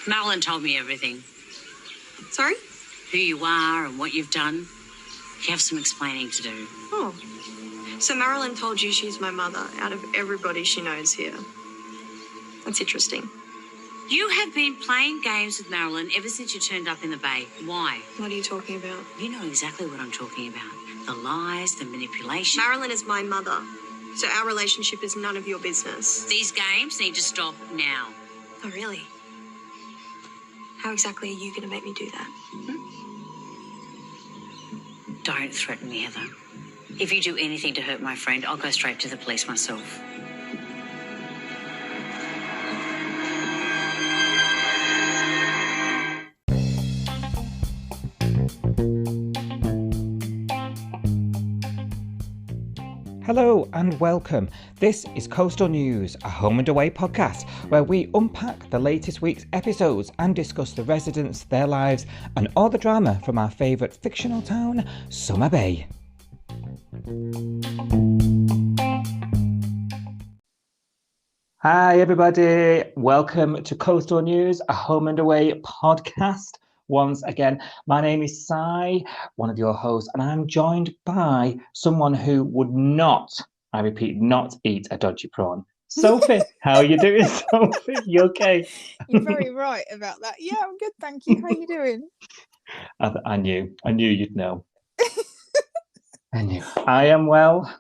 Marilyn told me everything. Sorry? Who you are and what you've done. You have some explaining to do. Oh. So Marilyn told you she's my mother out of everybody she knows here. That's interesting. You have been playing games with Marilyn ever since you turned up in the Bay. Why? What are you talking about? You know exactly what I'm talking about. The lies, the manipulation. Marilyn is my mother, so our relationship is none of your business. These games need to stop now. Oh, really? How exactly are you going to make me do that? Don't threaten me, Heather. If you do anything to hurt my friend, I'll go straight to the police myself. Hello and welcome. This is Coastal News, a home and away podcast where we unpack the latest week's episodes and discuss the residents, their lives and all the drama from our favourite fictional town, Summer Bay. Hi everybody, welcome to Coastal News, a home and away podcast. Once again, my name is Si, one of your hosts, and I'm joined by someone who would not, I repeat, not eat a dodgy prawn. Sophie, how are you doing, Sophie? You okay? You're very right about that. Yeah, I'm good, thank you. How are you doing? I knew you'd know. I knew. I am well.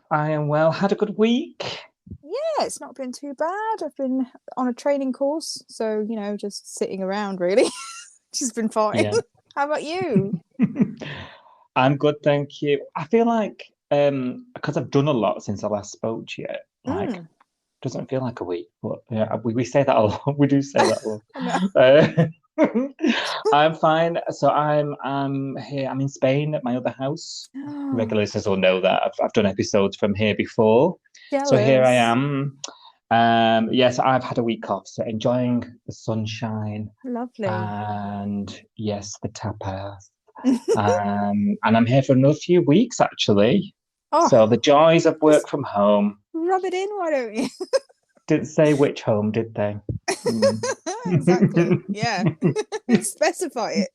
Had a good week. Yeah, it's not been too bad. I've been on a training course, so, just sitting around, really. She's been fine. Yeah. How about you? I'm good, thank you. I feel like because I've done a lot since I last spoke to you, doesn't feel like a week, but yeah, we say that a lot. We do say that a lot. I'm fine. So I'm here. I'm in Spain at my other house. Regular listeners will know that I've done episodes from here before. Jealous. So here I am. Yes, I've had a week off, so enjoying the sunshine. Lovely. And yes, the tapas. And I'm here for another few weeks, actually. Oh. So the joys of work from home. Rub it in, why don't you? Didn't say which home, did they? Exactly. Yeah. Specify it.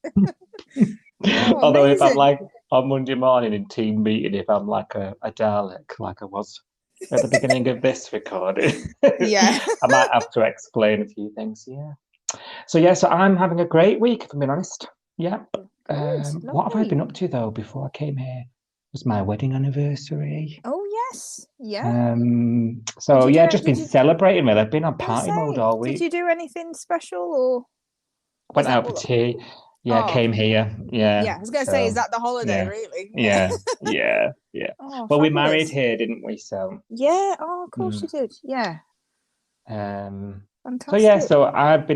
Although amazing. If I'm like on Monday morning in team meeting, if I'm like a Dalek, like I was at the beginning of this recording, yeah, I might have to explain a few things. So so I'm having a great week, if I'm being honest. Yep. What have I been up to though before I came here? It was my wedding anniversary. Oh yes, yeah. So yeah, just been celebrating with. I've been on party mode all week. Did you do anything special or? Went out for tea. Yeah, came here. Yeah. Yeah, I was going to say, is that the holiday, really? Yeah. Oh, well, we married here, didn't we? So. Yeah. Oh, of course you did. Yeah. Fantastic. So I've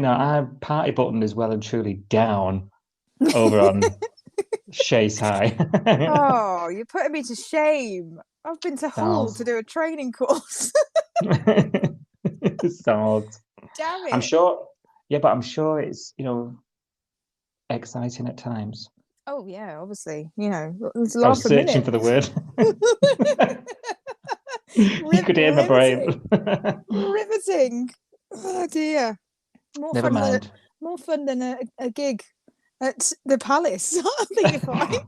party buttoned as well and truly down over on Shay's High. Oh, you're putting me to shame. I've been to Hull to do a training course. So. Damn it. I'm sure. Yeah, but I'm sure it's exciting at times. Oh yeah, obviously. I was searching for the word. You could hear my brain. Riveting. Oh dear. Never mind. More fun than a gig at the Palace. I think you're fine.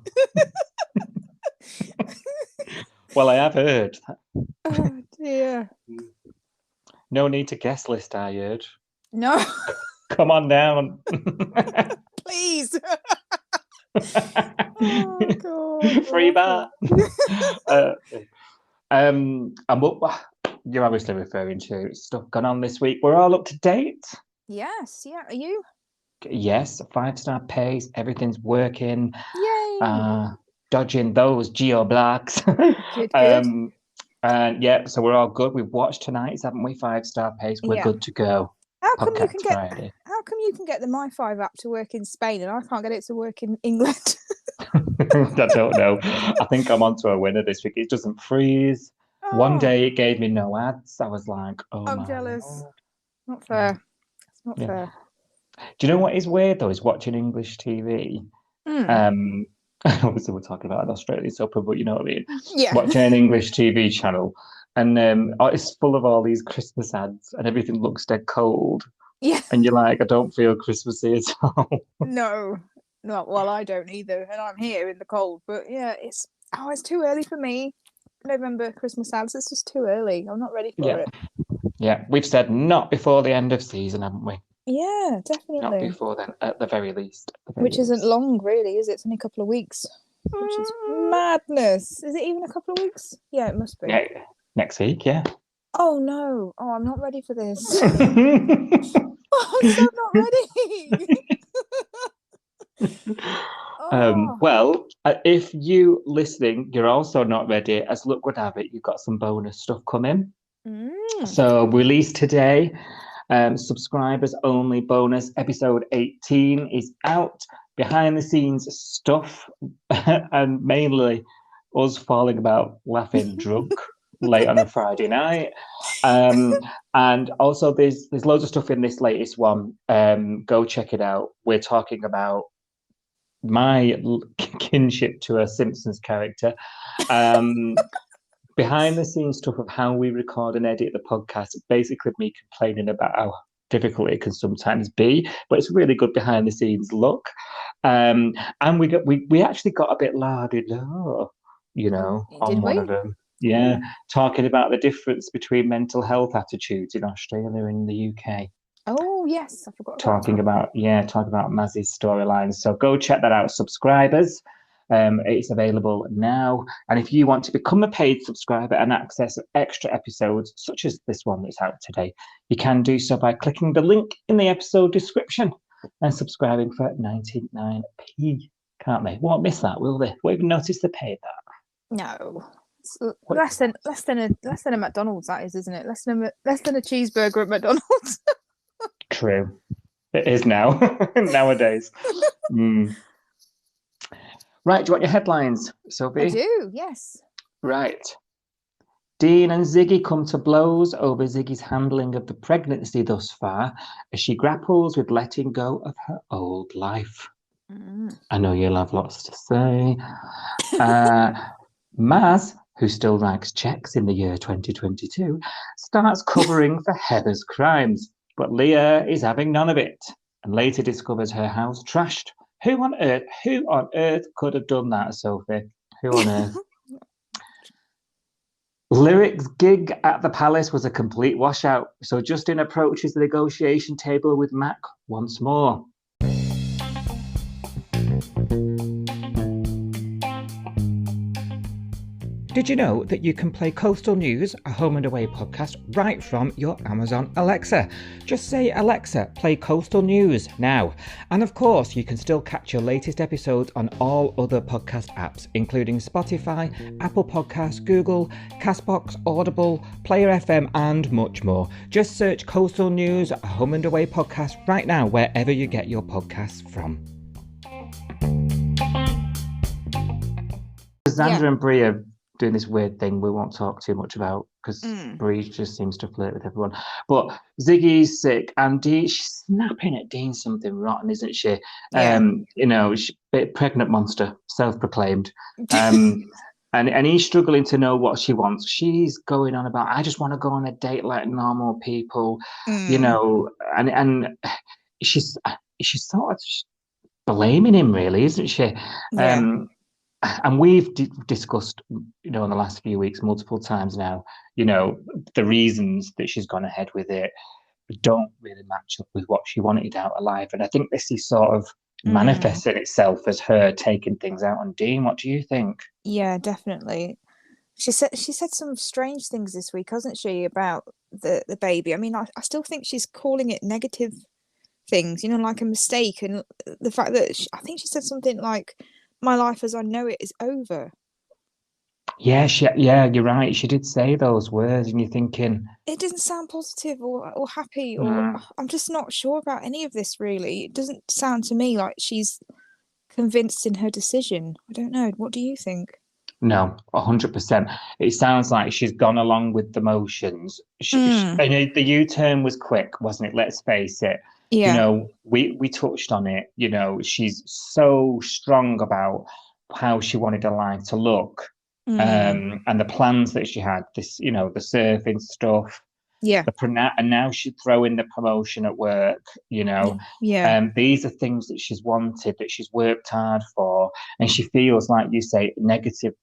Well, I have heard. Oh dear. No need to guest list, I heard. No. Come on down. Please. Oh, God. Free bar. You're obviously referring to stuff gone on this week. We're all up to date. Yes. Yeah. Are you? Yes. 5-star pace. Everything's working. Yay. Dodging those geo blocks. Good. And yeah, so we're all good. We've watched tonight, haven't we? 5-star pace. We're good to go. How come you can get the My5 app to work in Spain and I can't get it to work in England? I don't know. I think I'm onto a winner this week. It doesn't freeze. Oh. One day it gave me no ads. I was like, I'm jealous. Lord. Not fair. It's not fair. Do you know what is weird though? Is watching English TV. Obviously we're talking about an Australian soap, but you know what I mean? Yeah. Watching an English TV channel and it's full of all these Christmas ads and everything looks dead cold. Yeah. And you're like, I don't feel Christmassy at all. No. No, well, I don't either, and I'm here in the cold. But yeah, it's too early for me. November Christmas house. It's just too early. I'm not ready for Yeah. it. Yeah, we've said not before the end of season, haven't we? Yeah, Not definitely. before then, at the very least. Which isn't long, really, is it? It's only a couple of weeks, which is madness. Is it even a couple of weeks? Yeah, it must be. Yeah, next week, yeah. Oh no! Oh, I'm not ready for this. I'm so not ready. Oh. Well, if you listening, you're also not ready, as luck would have it, you've got some bonus stuff coming. So released today, subscribers only bonus episode 18 is out. Behind the scenes stuff, and mainly us falling about laughing drunk late on a Friday night. And also there's loads of stuff in this latest one. Go check it out. We're talking about my kinship to a Simpsons character. Behind the scenes stuff of how we record and edit the podcast, basically me complaining about how difficult it can sometimes be, but it's a really good behind the scenes look. And we actually got a bit la-di-da, on one of them. Yeah, talking about the difference between mental health attitudes in Australia and the UK. Oh yes, I forgot. Talking about Mazzy's storylines. So go check that out, subscribers. It's available now. And if you want to become a paid subscriber and access extra episodes, such as this one that's out today, you can do so by clicking the link in the episode description and subscribing for 99p. Can't they? Won't miss that, will they? Won't even notice they paid that. No. It's less than a McDonald's, that is, isn't it? Less than a cheeseburger at McDonald's. True. It is now, nowadays. Right, do you want your headlines, Sophie? I do, yes. Right. Dean and Ziggy come to blows over Ziggy's handling of the pregnancy thus far as she grapples with letting go of her old life. I know you'll have lots to say. Maz, who still writes checks in the year 2022, starts covering for Heather's crimes, but Leah is having none of it and later discovers her house trashed. Who on earth could have done that, Sophie? Who on earth? Lyric's gig at the palace was a complete washout, so Justin approaches the negotiation table with Mac once more. Did you know that you can play Coastal News, a home and away podcast, right from your Amazon Alexa? Just say, Alexa, play Coastal News now. And of course, you can still catch your latest episodes on all other podcast apps, including Spotify, Apple Podcasts, Google, Castbox, Audible, Player FM, and much more. Just search Coastal News, a home and away podcast right now, wherever you get your podcasts from. Xander and Brie are doing this weird thing we won't talk too much about because Brie just seems to flirt with everyone. But Ziggy's sick and she's snapping at Dean something rotten, isn't she? Yeah. She's a bit pregnant monster, self-proclaimed. And he's struggling to know what she wants. She's going on about, I just want to go on a date like normal people, and she's sort of blaming him, really, isn't she? Yeah. And we've discussed, in the last few weeks multiple times now, the reasons that she's gone ahead with it don't really match up with what she wanted out of life. And I think this is sort of manifesting itself as her taking things out on Dean. What do you think? Yeah, definitely. She said some strange things this week, hasn't she, about the baby? I mean, I still think she's calling it negative things, like a mistake, and the fact that I think she said something like, "My life as I know it is over." Yeah, you're right. She did say those words, and you're thinking it doesn't sound positive or happy, or I'm just not sure about any of this. Really, it doesn't sound to me like she's convinced in her decision. I don't know. What do you think? No, 100%. It sounds like she's gone along with the motions. And the U-turn was quick, wasn't it? Let's face it. Yeah. We touched on it. She's so strong about how she wanted her life to look, and the plans that she had. This, the surfing stuff, Yeah. And now she'd throw in the promotion at work, you know. Yeah. These are things that she's wanted, that she's worked hard for, and she feels like, you say, negative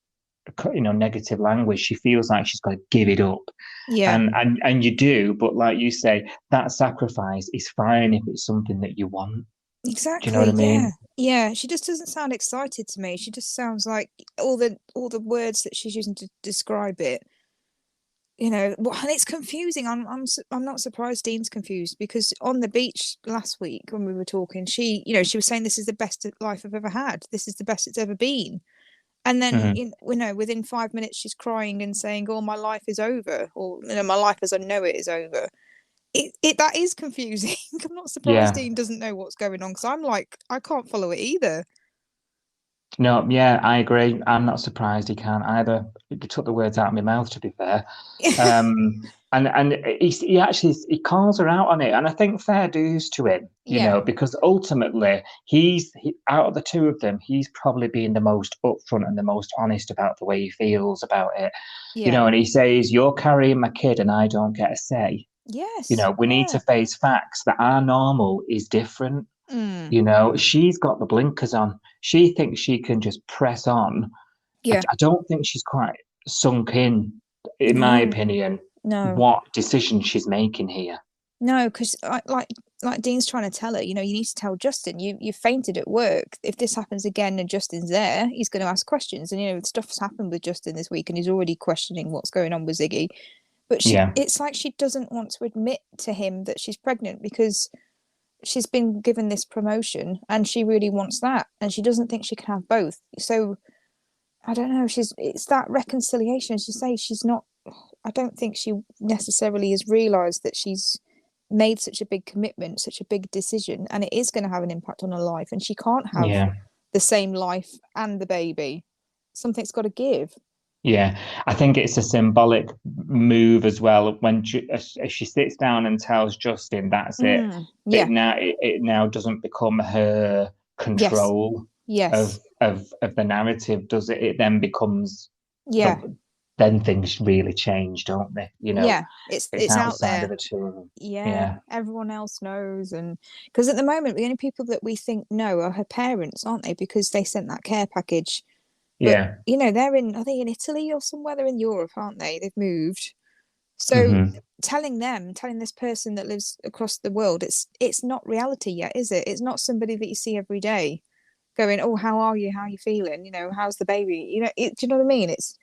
language. She feels like she's got to give it up. Yeah. And you do, but like you say, that sacrifice is fine if it's something that you want. Exactly. Do you know what I mean? Yeah. Yeah. She just doesn't sound excited to me. She just sounds like all the words that she's using to describe it. You know, and it's confusing. I'm not surprised Dean's confused, because on the beach last week when we were talking, she was saying this is the best life I've ever had. This is the best it's ever been. And then, within 5 minutes, she's crying and saying, "Oh, my life is over," or my life as I know it is over. That is confusing. I'm not surprised Dean doesn't know what's going on, because I'm like, I can't follow it either. No, yeah, I agree. I'm not surprised he can't either. He took the words out of my mouth, to be fair. And he calls her out on it, and I think fair dues to him, because ultimately he out of the two of them, he's probably being the most upfront and the most honest about the way he feels about it. And he says, "You're carrying my kid, and I don't get a say." Yes. We need to face facts that our normal is different. She's got the blinkers on. She thinks she can just press on. Yeah. I don't think she's quite sunk in my opinion, what decision she's making here. No, because like Dean's trying to tell her, you need to tell Justin, you fainted at work. If this happens again and Justin's there, he's going to ask questions. And, stuff's happened with Justin this week, and he's already questioning what's going on with Ziggy. But it's like she doesn't want to admit to him that she's pregnant, because she's been given this promotion and she really wants that, and she doesn't think she can have both. So I don't know, it's that reconciliation, as you say. I don't think she necessarily has realized that she's made such a big commitment, such a big decision, and it is going to have an impact on her life, and she can't have the same life and the baby. Something's got to give. Yeah, I think it's a symbolic move as well. When as she sits down and tells Justin, that's it. It now doesn't become her control of the narrative, does it? It then becomes then things really change, don't they? It's outside out there. Of the two of them. Yeah, everyone else knows, and because at the moment the only people that we think know are her parents, aren't they? Because they sent that care package. But, they're in, I think, in Italy or somewhere. They're in Europe, aren't they? They've moved. So telling this person that lives across the world, it's not reality yet, is it? It's not somebody that you see every day going, "Oh, how are you? How are you feeling? How's the baby?" Do you know what I mean? It's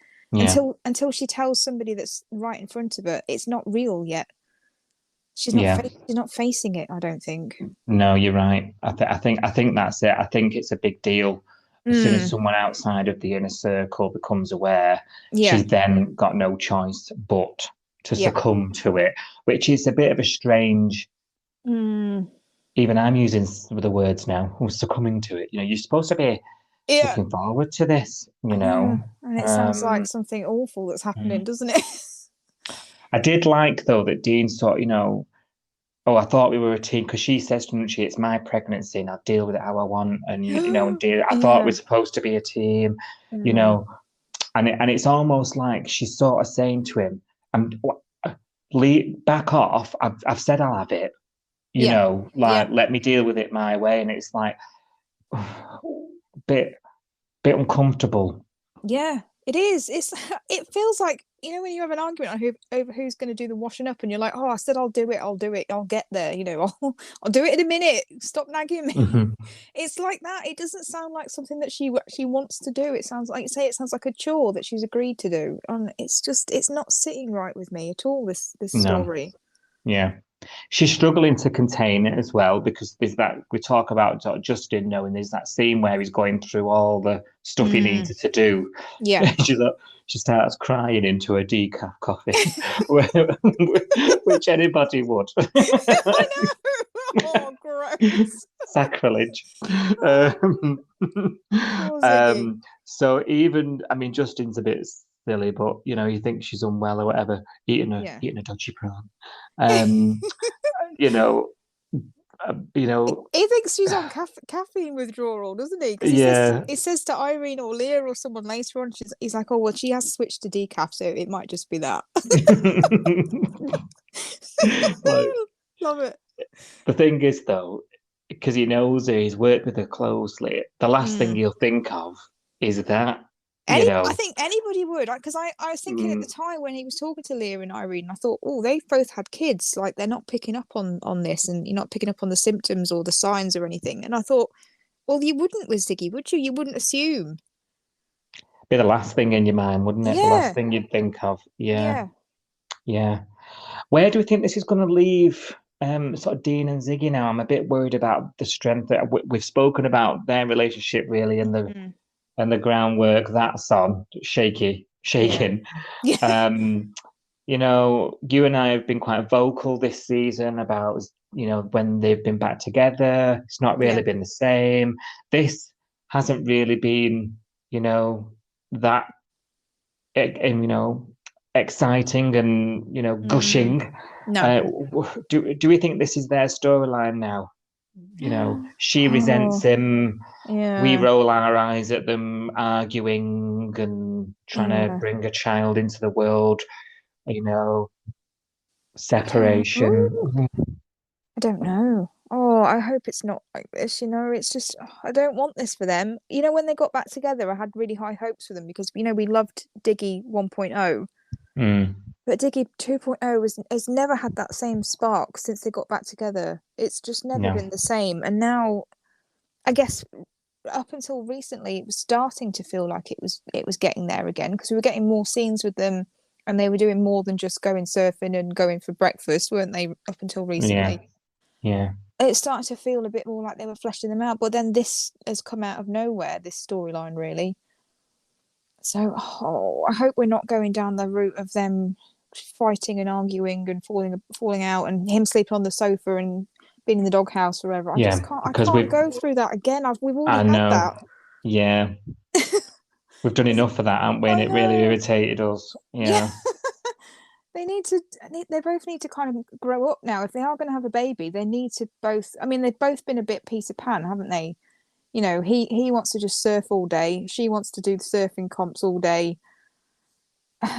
until she tells somebody that's right in front of her, it's not real yet. She's not facing it, I don't think. No, you're right. I think that's it. I think it's a big deal. As soon as someone outside of the inner circle becomes aware, she's then got no choice but to succumb to it, which is a bit of a strange. Even I'm using the words now. Succumbing to it. You're supposed to be looking forward to this. And it sounds like something awful that's happening, doesn't it? I did like, though, that Dean thought, "Oh, I thought we were a team," because she says, "Doesn't she? It's my pregnancy, and I'll deal with it how I want." And I thought we're supposed to be a team, and it's almost like she's sort of saying to him, back off. I've said I'll have it, let me deal with it my way." And it's like bit uncomfortable. Yeah, it is. It feels like, when you have an argument over who's going to do the washing up, and you're like, "Oh, I said I'll do it. I'll get there. I'll do it in a minute. Stop nagging me." It's like that. It doesn't sound like something that she wants to do. It sounds like a chore that she's agreed to do, and it's not sitting right with me at all. This story. Yeah. She's struggling to contain it as well, because there's that we talk about Justin knowing there's that scene where he's going through all the stuff he needed to do. Yeah. She starts crying into a decaf coffee, which anybody would. I know. Oh, gross. Sacrilege. So even, Justin's a bit silly, but he thinks she's unwell or whatever, eating a dodgy prawn. He thinks she's on caffeine withdrawal, doesn't he? Because he says to Irene or Leah or someone later on, he's like, "Oh, well, she has switched to decaf, so it might just be that." Like, Love it. the thing is, though, because he knows her, he's worked with her closely. The last thing Mm. he'll think of is that, I think anybody would, because I was thinking at the mm, time when he was talking to Leah and Irene, I thought, oh, they've both had kids, like they're not picking up on this, and you're not picking up on the symptoms or the signs or anything. And I thought, well, you wouldn't with Ziggy, would you? You wouldn't assume. be the last thing in your mind, wouldn't it? The last Yeah, thing you'd think of. Yeah, yeah. yeah. Where do we think this is going to leave sort of Dean and Ziggy now? I'm a bit worried about the strength that we've spoken about their relationship really Mm. and the groundwork that's on Yeah. shaking. Yeah. You know, you and I have been quite vocal this season about, you know, when they've been back together, it's not Yeah. really been the same. This hasn't really been, you know, that, you know, exciting and, you know, Mm. gushing. No. Do we think this is their storyline now? You know, she resents Oh, him. We yeah. roll our eyes at them arguing and trying to Yeah. bring a child into the world, you know, I don't separation. know. I don't know. Oh, I hope it's not like this, It's just, I don't want this for them. When they got back together, I had really high hopes for them because, we loved Diggy 1.0, Mm, but Diggy 2.0 has never had that same spark since they got back together. It's just never no, been the same. And now, I guess up until recently, it was starting to feel like it was getting there again because we were getting more scenes with them and they were doing more than just going surfing and going for breakfast, weren't they, up until yeah, recently? yeah, It's starting to feel a bit more like they were fleshing them out. But then this has come out of nowhere, this storyline, really. So, I hope we're not going down the route of them fighting and arguing and falling out, and him sleeping on the sofa and being in the doghouse forever. I yeah, just can't. I because can't go through that again. We've already I had know, that. yeah, we've done enough of that, haven't we? And I it really know. irritated us. Yeah. Yeah, They need to. They both need to kind of grow up now. If they are going to have a baby, they need to both. I mean, they've both been a bit Peter Pan, haven't they? He wants to just surf all day. She wants to do the surfing comps all day.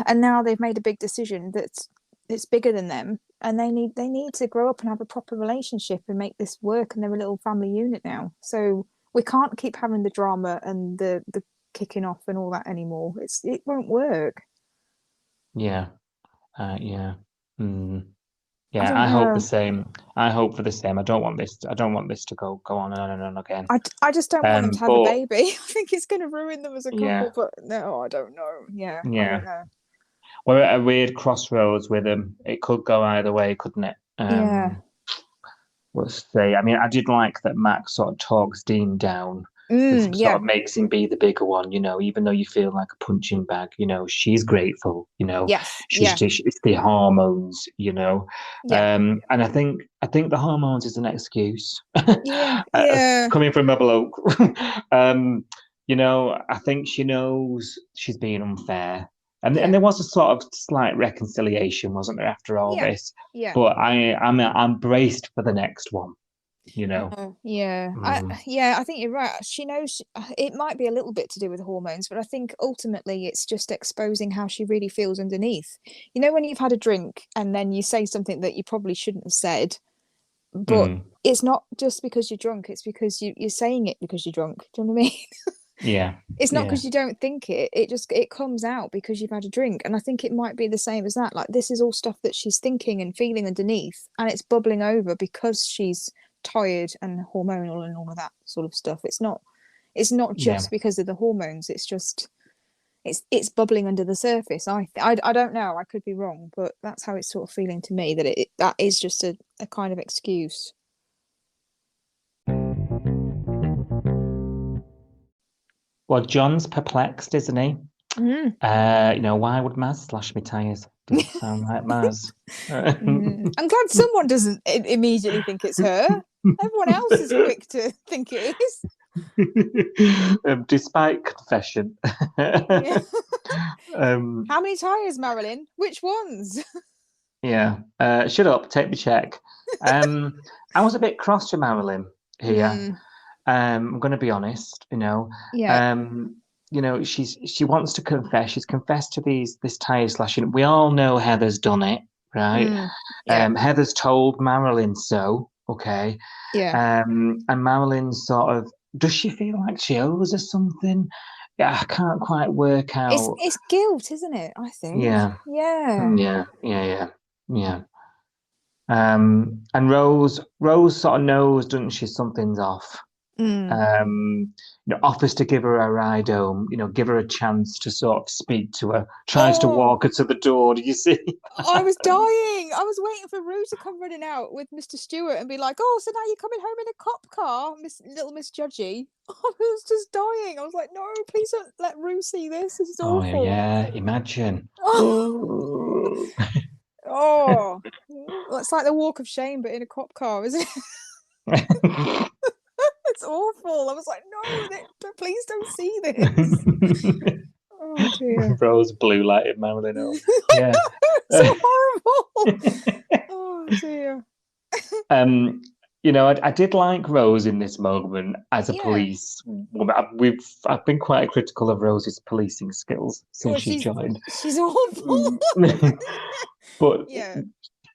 And now they've made a big decision that's it's bigger than them, and they need to grow up and have a proper relationship and make this work. And they're a little family unit now, so we can't keep having the drama and the kicking off and all that anymore. It won't work. yeah, yeah. Mm. I Yeah, don't I hope the know. same. I hope for the same. I don't want this. I don't want this to go on and on and on again. I just don't want them to have a But baby. I think it's going to ruin them as a yeah, couple. But no, I don't know. Yeah, I yeah, don't know. we're at a weird crossroads with them. It could go either way, couldn't it? Yeah. We'll see. I mean, I did like that Max sort of talks Dean down and sort Yeah. of makes him be the bigger one, you know, even though you feel like a punching bag, you know, she's grateful, you know, Yes. Yeah. it's the hormones, you know. Yeah. And I think the hormones is an excuse. Yeah. Yeah. Coming from a bloke. um, you know, I think she knows she's being unfair. And Yeah. there was a sort of slight reconciliation, wasn't there, after all Yeah. this? Yeah. But I'm braced for the next one, you know. Yeah. Mm, I think you're right. She knows it might be a little bit to do with hormones, but I think ultimately it's just exposing how she really feels underneath. When you've had a drink and then you say something that you probably shouldn't have said, but mm, it's not just because you're drunk, it's because you're saying it because you're drunk. Do you know what I mean? yeah, It's not yeah, because you don't think it. It comes out because you've had a drink. And I think it might be the same as that. Like, this is all stuff that she's thinking and feeling underneath, and it's bubbling over because she's tired and hormonal and all of that sort of stuff. It's not yeah, just because of the hormones. It's just it's bubbling under the surface. I don't know. I could be wrong, but that's how it's sort of feeling to me, that is just a kind of excuse. Well, John's perplexed, isn't he? Mm. You know, why would Maz slash me tires? Doesn't sound like Maz. I'm glad someone doesn't immediately think it's her. Everyone else is quick to think it is. Despite confession. Yeah. um, How many tires, Marilyn? Which ones? yeah. Shut up, take me check. I was a bit cross to Marilyn here. Mm, I'm going to be honest, you know. yeah. Um, you know, she wants to confess. She's confessed to this tire slashing. We all know Heather's done it, right? Yeah. Heather's told Marilyn so, okay. Yeah. And Marilyn sort of, does she feel like she owes her something? Yeah, I can't quite work out. It's guilt, isn't it? I think. Yeah, Yeah. yeah. And Rose sort of knows, doesn't she, something's off. Offers to give her a ride home, give her a chance to sort of speak to her, tries to Oh, walk her to the door. Do you see? I was dying. I was waiting for Rue to come running out with Mr. Stewart and be like, "Oh, so now you're coming home in a cop car, Miss Judgy." I was just dying. I was like, "No, please don't let Rue see this. This is Oh awful." yeah, imagine. Oh, it's like the walk of shame, but in a cop car, isn't it? It's awful. I was like, "No, please don't see this." Oh dear. Rose blue lighted Marilyn home. I Yeah. know, it's horrible. Oh dear. I did like Rose in this moment as a Yeah. police woman. I've been quite critical of Rose's policing skills since she's joined. She's awful. But Yeah.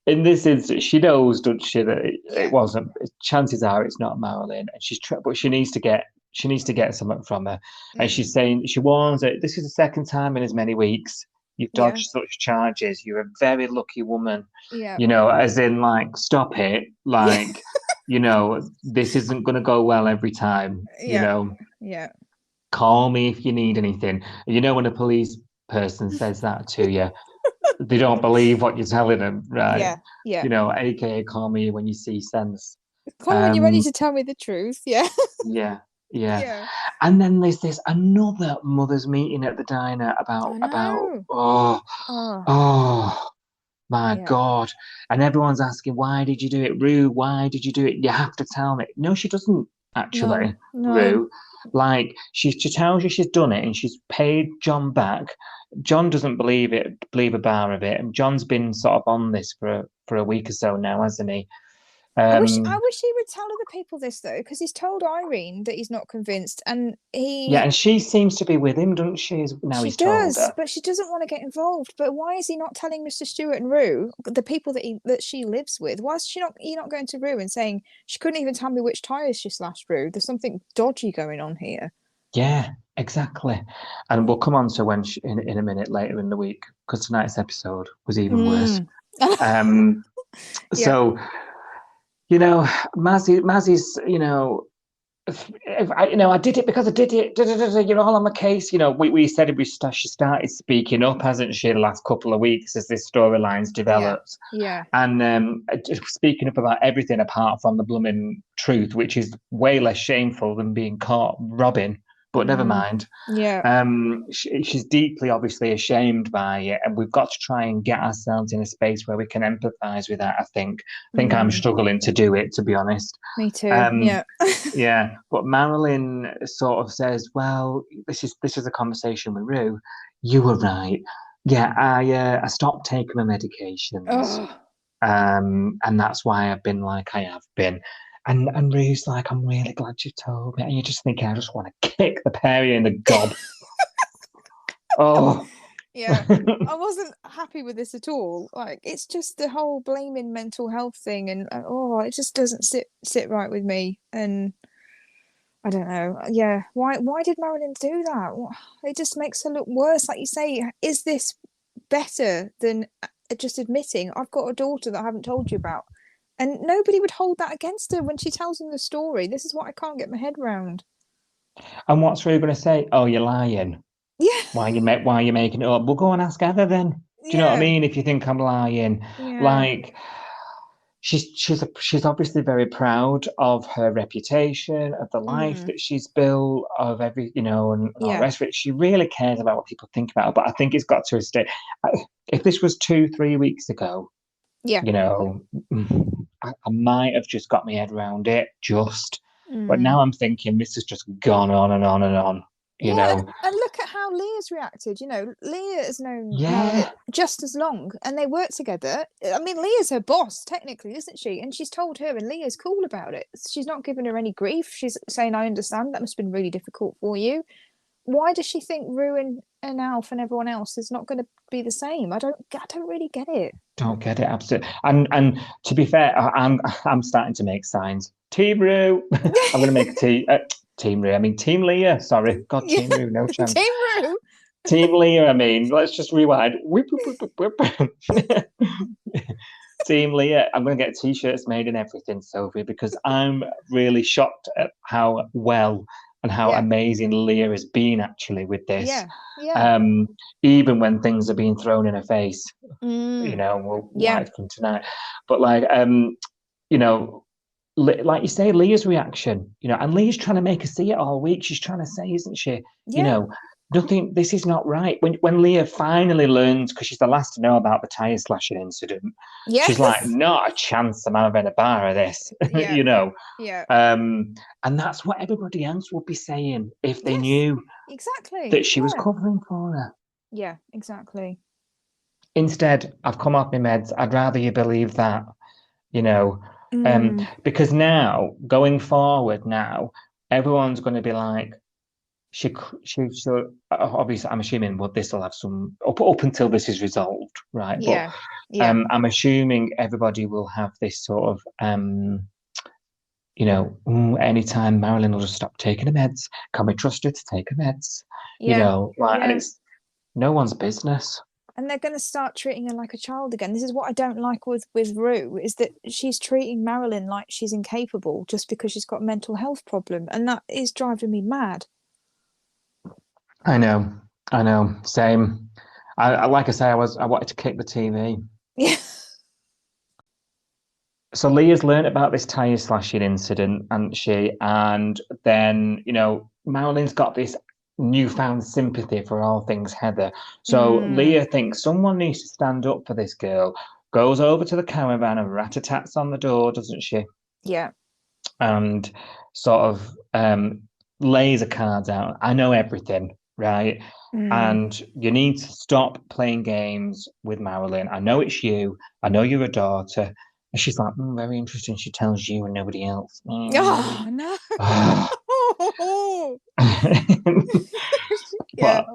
in this instance, she knows, doesn't she, that Yeah. it wasn't. Chances are it's not Marilyn, and but she needs to get something from her. And she's saying, she warns that this is the second time in as many weeks you've dodged such charges. You're a very lucky woman. Yeah. As in, like, stop it. Like, this isn't going to go well every time. Yeah. Call me if you need anything. When a police person says that to you, they don't believe what you're telling them, right? Yeah. AKA call me when you see sense. Call me when you're ready to tell me the truth. Yeah. Yeah. And then there's this another mothers' meeting at the diner about my God. And everyone's asking, why did you do it, Rue? Why did you do it? You have to tell me. No, she doesn't actually, No. Rue. Like, she tells you she's done it and she's paid John back. John doesn't believe a bar of it. And John's been sort of on this for a week or so now, hasn't he? I wish he would tell other people this though, because he's told Irene that he's not convinced, and and she seems to be with him, doesn't she? Now he's told her, but she doesn't want to get involved. But why is he not telling Mr. Stewart and Rue, the people that she lives with? Why is he not going to Rue and saying she couldn't even tell me which tires she slashed, Rue? There's something dodgy going on here. Yeah, exactly. And we'll come on to when in a minute later in the week, because tonight's episode was even worse. So. Mazzy's, I did it because I did it, you're all on my case. We said she started speaking up, hasn't she, the last couple of weeks as this storyline's developed. Yeah. And speaking up about everything apart from the blooming truth, which is way less shameful than being caught robbing. But never mind. Yeah. She's deeply, obviously, ashamed by it, and we've got to try and get ourselves in a space where we can empathise with that. I think I'm struggling to do it, to be honest. Me too. Yeah. Yeah. But Marilyn sort of says, "Well, this is a conversation with Rue. You were right. Yeah, I stopped taking my medications, and that's why I've been like I have been." And Rue's like, I'm really glad you told me. And you're just thinking, I just want to kick the pair of you in the gob. Oh. Yeah. I wasn't happy with this at all. Like, it's just the whole blaming mental health thing. And, it just doesn't sit right with me. And I don't know. Yeah. Why did Marilyn do that? It just makes her look worse. Like you say, is this better than just admitting I've got a daughter that I haven't told you about? And nobody would hold that against her when she tells them the story. This is what I can't get my head round. And what's Rue going to say? Oh, you're lying. Yeah. Why are you making it up? Well, go and ask Heather then. Do you know what I mean? If you think I'm lying, like she's obviously very proud of her reputation, of the life that she's built, of every and all the rest of it. She really cares about what people think about her. But I think it's got to a state. If this was 2-3 weeks ago, I might have just got my head around it, but now I'm thinking this has just gone on and on and on. You know, and look at how Leah's reacted. Leah has known Marilyn just as long, and they work together. I mean, Leah's her boss, technically, isn't she? And she's told her, and Leah's cool about it. She's not giving her any grief. She's saying, "I understand. That must have been really difficult for you." why does she think Rue and Alf and everyone else is not going to be the same? I don't really get it. Don't get it, absolutely. And to be fair, I'm starting to make signs. Team Rue. I'm going to make a Team Rue. I mean Team Leah. Sorry, God, Team Rue, no chance. Team Rue. Team Leah. I mean, let's just rewind. Whip, whip, whip, whip. Team Leah. I'm going to get T-shirts made and everything, Sophie, because I'm really shocked at how well and how amazing Leah has been actually with this. Yeah. Even when things are being thrown in her face, you know, like from tonight. But like, you know, like you say, Leah's reaction, you know, and Leah's trying to make her see it all week. She's trying to say, isn't she? You know, nothing. This is not right. When Leah finally learns, because she's the last to know about the tire slashing incident, she's like, not a chance I'm having a bar of this. You know. Yeah. And that's what everybody else would be saying if they knew that she was covering for her. Yeah, exactly. Instead, I've come off my meds. I'd rather you believe that, you know, because now going forward, now everyone's going to be like, she should. Obviously, I'm assuming, well, this will have some up until this is resolved, right? Yeah, but I'm assuming everybody will have this sort of you know, anytime Marilyn will just stop taking her meds. Can we trust her to take her meds? You know, like, and it's no one's business. And they're going to start treating her like a child again. This is what I don't like with Rue, is that she's treating Marilyn like she's incapable just because she's got a mental health problem. And that is driving me mad. I know. Same. I like I say, I wanted to kick the TV. Yeah. So Leah's learned about this tire slashing incident, and then, you know, Marilyn's got this newfound sympathy for all things Heather. So Leah thinks someone needs to stand up for this girl, goes over to the caravan and rat-a-tats on the door, doesn't she? Yeah. And sort of lays her cards out. I know everything, right? And you need to stop playing games with Marilyn. I know it's you. I know you're a daughter. And she's like, very interesting. She tells you and nobody else. Oh, no. But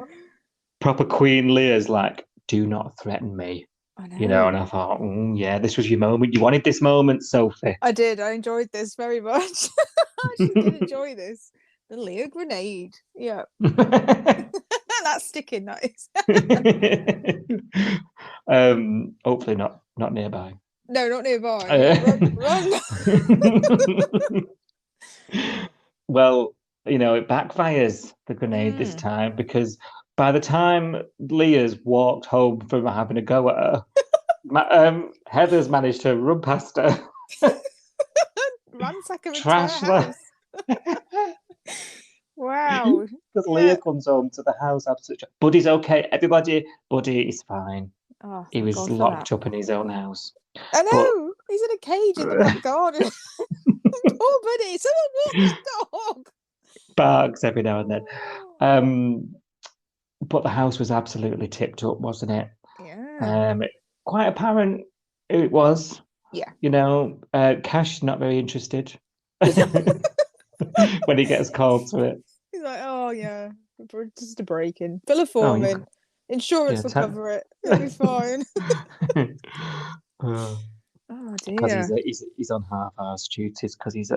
proper Queen Leah's like, do not threaten me. I know. You know, and I thought, yeah, this was your moment. You wanted this moment, Sophie. I did. I enjoyed this very much. I actually did enjoy this. The Leah grenade. Yeah. That's sticking, that is. Hopefully not nearby. No, not nearby. Run. Well, you know, it backfires, the grenade this time, because by the time Leah's walked home from having a go at her, Heather's managed to run past her. Ransack her Trash entire house. Wow. Because Leah comes home to the house absolutely. Buddy's okay. Everybody, Buddy is fine. Oh, he was locked up in his own house. I know. He's in a cage in the back garden. Poor Buddy. Someone walk the dog. Barks every now and then. But the house was absolutely tipped up, wasn't it? Yeah. Quite apparent who it was. Yeah. You know, Cash not very interested when he gets called to it. He's like, oh yeah, just a break-in. Fill a form in. Insurance will cover it. It'll be fine. Oh dear. Because he's on half-hours duties because he's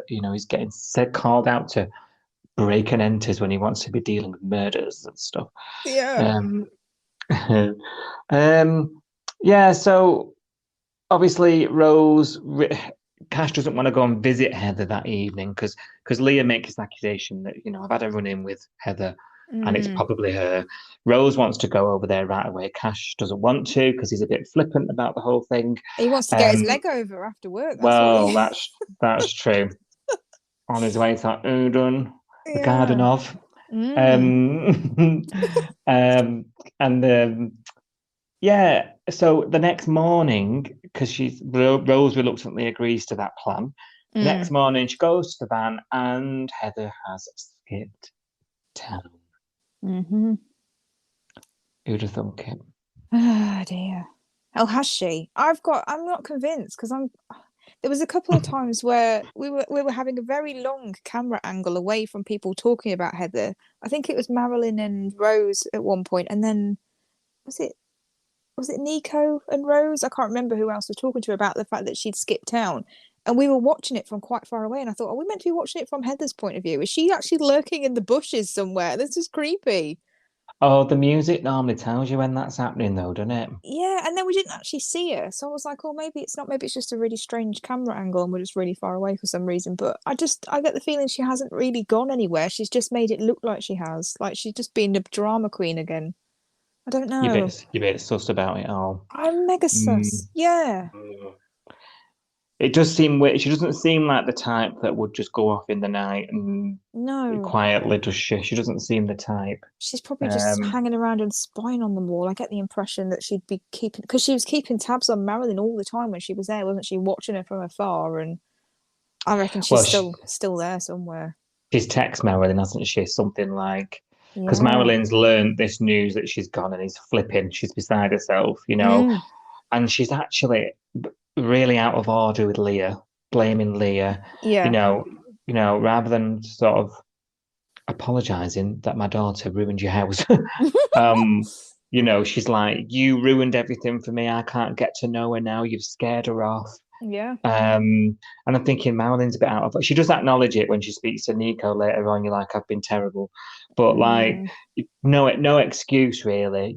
getting called out to break and enters when he wants to be dealing with murders and stuff. Yeah. Yeah. So obviously Cash doesn't want to go and visit Heather that evening because Leah makes this accusation that, you know, I've had a run-in with Heather and it's probably her. Rose wants to go over there right away. Cash doesn't want to because he's a bit flippant about the whole thing. He wants to get his leg over after work. That's true. On his way to Udon, the Garden of. So the next morning, because Rose reluctantly agrees to that plan. The next morning, she goes to the van, and Heather has skipped town. Who'd have thunk it? Oh dear. Oh, has she? I'm not convinced because There was a couple of times where we were having a very long camera angle away from people talking about Heather. I think it was Marilyn and Rose at one point, and then was it Nico and Rose? I can't remember who else was talking to her about the fact that she'd skipped town. And we were watching it from quite far away, and I thought, are we meant to be watching it from Heather's point of view? Is she actually lurking in the bushes somewhere? This is creepy. Oh, the music normally tells you when that's happening, though, doesn't it? Yeah, and then we didn't actually see her. So I was like, oh, maybe it's not, maybe it's just a really strange camera angle and we're just really far away for some reason. But I get the feeling she hasn't really gone anywhere. She's just made it look like she has. Like she's just been a drama queen again. I don't know. You're a bit sussed about it all. I'm mega sus. Yeah. It does seem weird. She doesn't seem like the type that would just go off in the night and No. quietly, does she? She doesn't seem the type. She's probably just hanging around and spying on them all. I get the impression that she'd be keeping, because she was keeping tabs on Marilyn all the time when she was there, wasn't she? Watching her from afar, and I reckon she's still there somewhere. She's text Marilyn, hasn't she? Something like, because Marilyn's learned this news that she's gone and he's flipping. She's beside herself, and she's actually really out of order with Leah, blaming Leah. Yeah. Rather than sort of apologizing that my daughter ruined your house. She's like, you ruined everything for me. I can't get to know her now. You've scared her off. Yeah. And I'm thinking Marilyn's a bit out of it. She does acknowledge it when she speaks to Nico later on. You're like, I've been terrible. But like, no excuse really,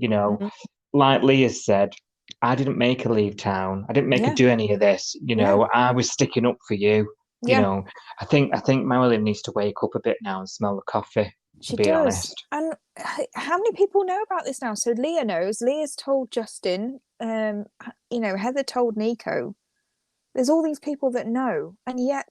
like Leah said, I didn't make her leave town. I didn't make her do any of this. I was sticking up for you. Yeah. I think Marilyn needs to wake up a bit now and smell the coffee. She to be does. honest. And how many people know about this now? So Leah knows. Leah's told Justin. Heather told Nico. There's all these people that know, and yet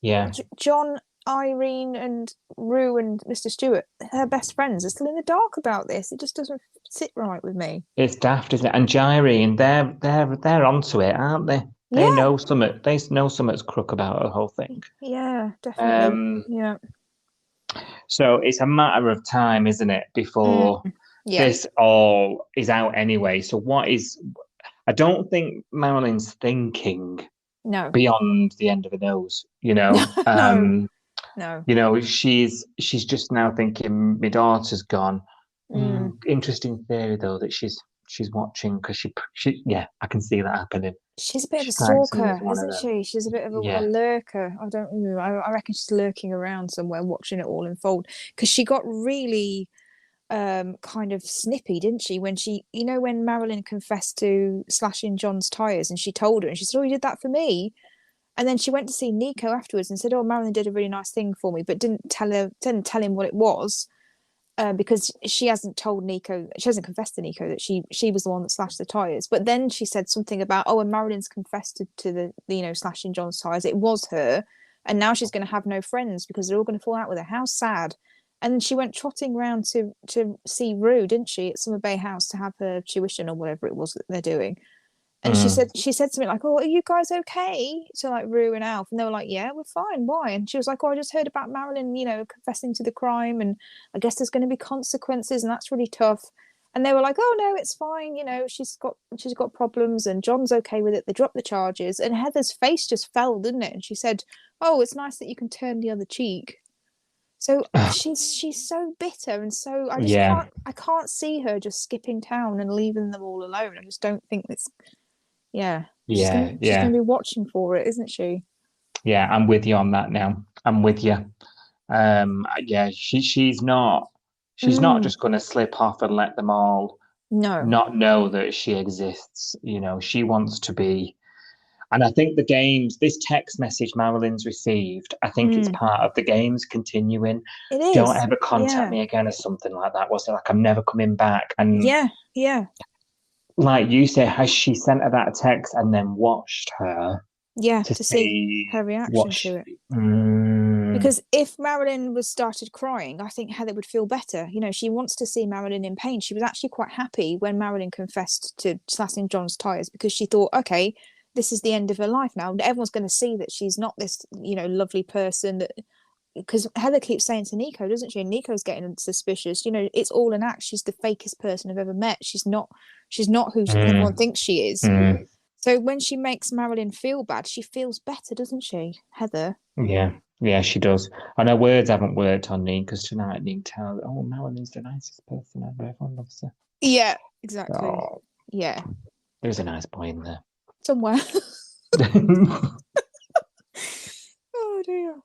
John, Irene, and Rue and Mr. Stewart, her best friends, are still in the dark about this. It just doesn't sit right with me. It's daft, isn't it? And Gyrene, they're onto it, aren't they? They know something. They know something's crook about the whole thing. Yeah, definitely. Yeah. So it's a matter of time, isn't it, before this all is out anyway. So I don't think Marilyn's thinking beyond the end of her nose, No. She's just now thinking my daughter's gone. Interesting theory though that she's watching because she I can see that happening. She's a bit of a stalker, isn't she? She's a bit of a lurker. I don't know. I reckon she's lurking around somewhere watching it all unfold, because she got really kind of snippy, didn't she, when when Marilyn confessed to slashing John's tires, and she told her, and she said, oh, you did that for me. And then she went to see Nico afterwards and said, oh, Marilyn did a really nice thing for me, but didn't tell him what it was. Because she hasn't told Nico, she hasn't confessed to Nico that she was the one that slashed the tires. But then she said something about, oh, and Marilyn's confessed to the slashing John's tires. It was her, and now she's going to have no friends because they're all going to fall out with her. How sad! And she went trotting round to see Rue, didn't she, at Summer Bay House to have her tuition or whatever it was that they're doing. And she said something like, oh, are you guys okay? To like Rue and Alf. And they were like, yeah, we're fine. Why? And she was like, oh, I just heard about Marilyn, confessing to the crime. And I guess there's going to be consequences. And that's really tough. And they were like, oh, no, it's fine. She's got problems. And John's okay with it. They dropped the charges. And Heather's face just fell, didn't it? And she said, oh, it's nice that you can turn the other cheek. So she's so bitter. And so I can't see her just skipping town and leaving them all alone. I just don't think it's... She's going to be watching for it, isn't she? Yeah, I'm with you on that now. I'm with you. She's not just going to slip off and let them all not know that she exists. She wants to be. And I think this text message Marilyn's received, I think it's part of the games continuing. It is. Don't ever contact me again or something like that. Was it like, I'm never coming back? And yeah. Like you say, has she sent her that text and then watched her? Yeah, to see her reaction to it. Because if Marilyn started crying, I think Heather would feel better. She wants to see Marilyn in pain. She was actually quite happy when Marilyn confessed to slashing John's tires, because she thought, okay, this is the end of her life now. Everyone's going to see that she's not this, lovely person that... Because Heather keeps saying to Nico, doesn't she? And Nico's getting suspicious. it's all an act. She's the fakest person I've ever met. She's not who everyone thinks she is. So when she makes Marilyn feel bad, she feels better, doesn't she, Heather? Yeah, she does. And her words haven't worked on Neen because tonight Neen tells, oh, Marilyn's the nicest person ever. Everyone loves her. Yeah, exactly. Oh, Yeah, there's a nice boy in there. somewhere. Oh dear.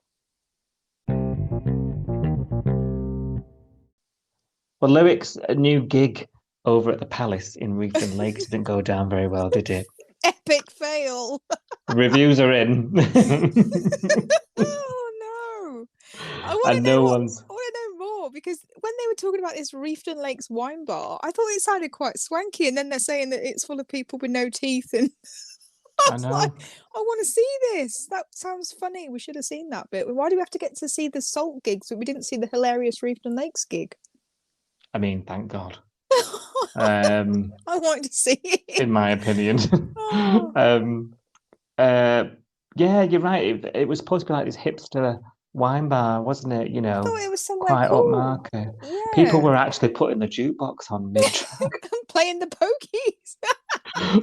Well, Lyric's new gig over at the Palace in Reefton Lakes didn't go down very well, did it? Epic fail. Reviews are in. Oh no. I want to And know no what. one's. I want to know more because when they were talking about this Reefton Lakes wine bar, I thought it sounded quite swanky, and then they're saying that it's full of people with no teeth, and I I was like, know. I want to see this. That sounds funny. We should have seen that bit. Why do we have to get to see the salt gigs, but we didn't see the hilarious Reefton Lakes gig? I mean, thank God. I wanted to see it. In my opinion. Oh. Yeah, you're right. It was supposed to be like this hipster wine bar, wasn't it? You I know, thought it was somewhere quite cool. upmarket. People Yeah. were actually putting the jukebox on mid-track. Playing the pokies.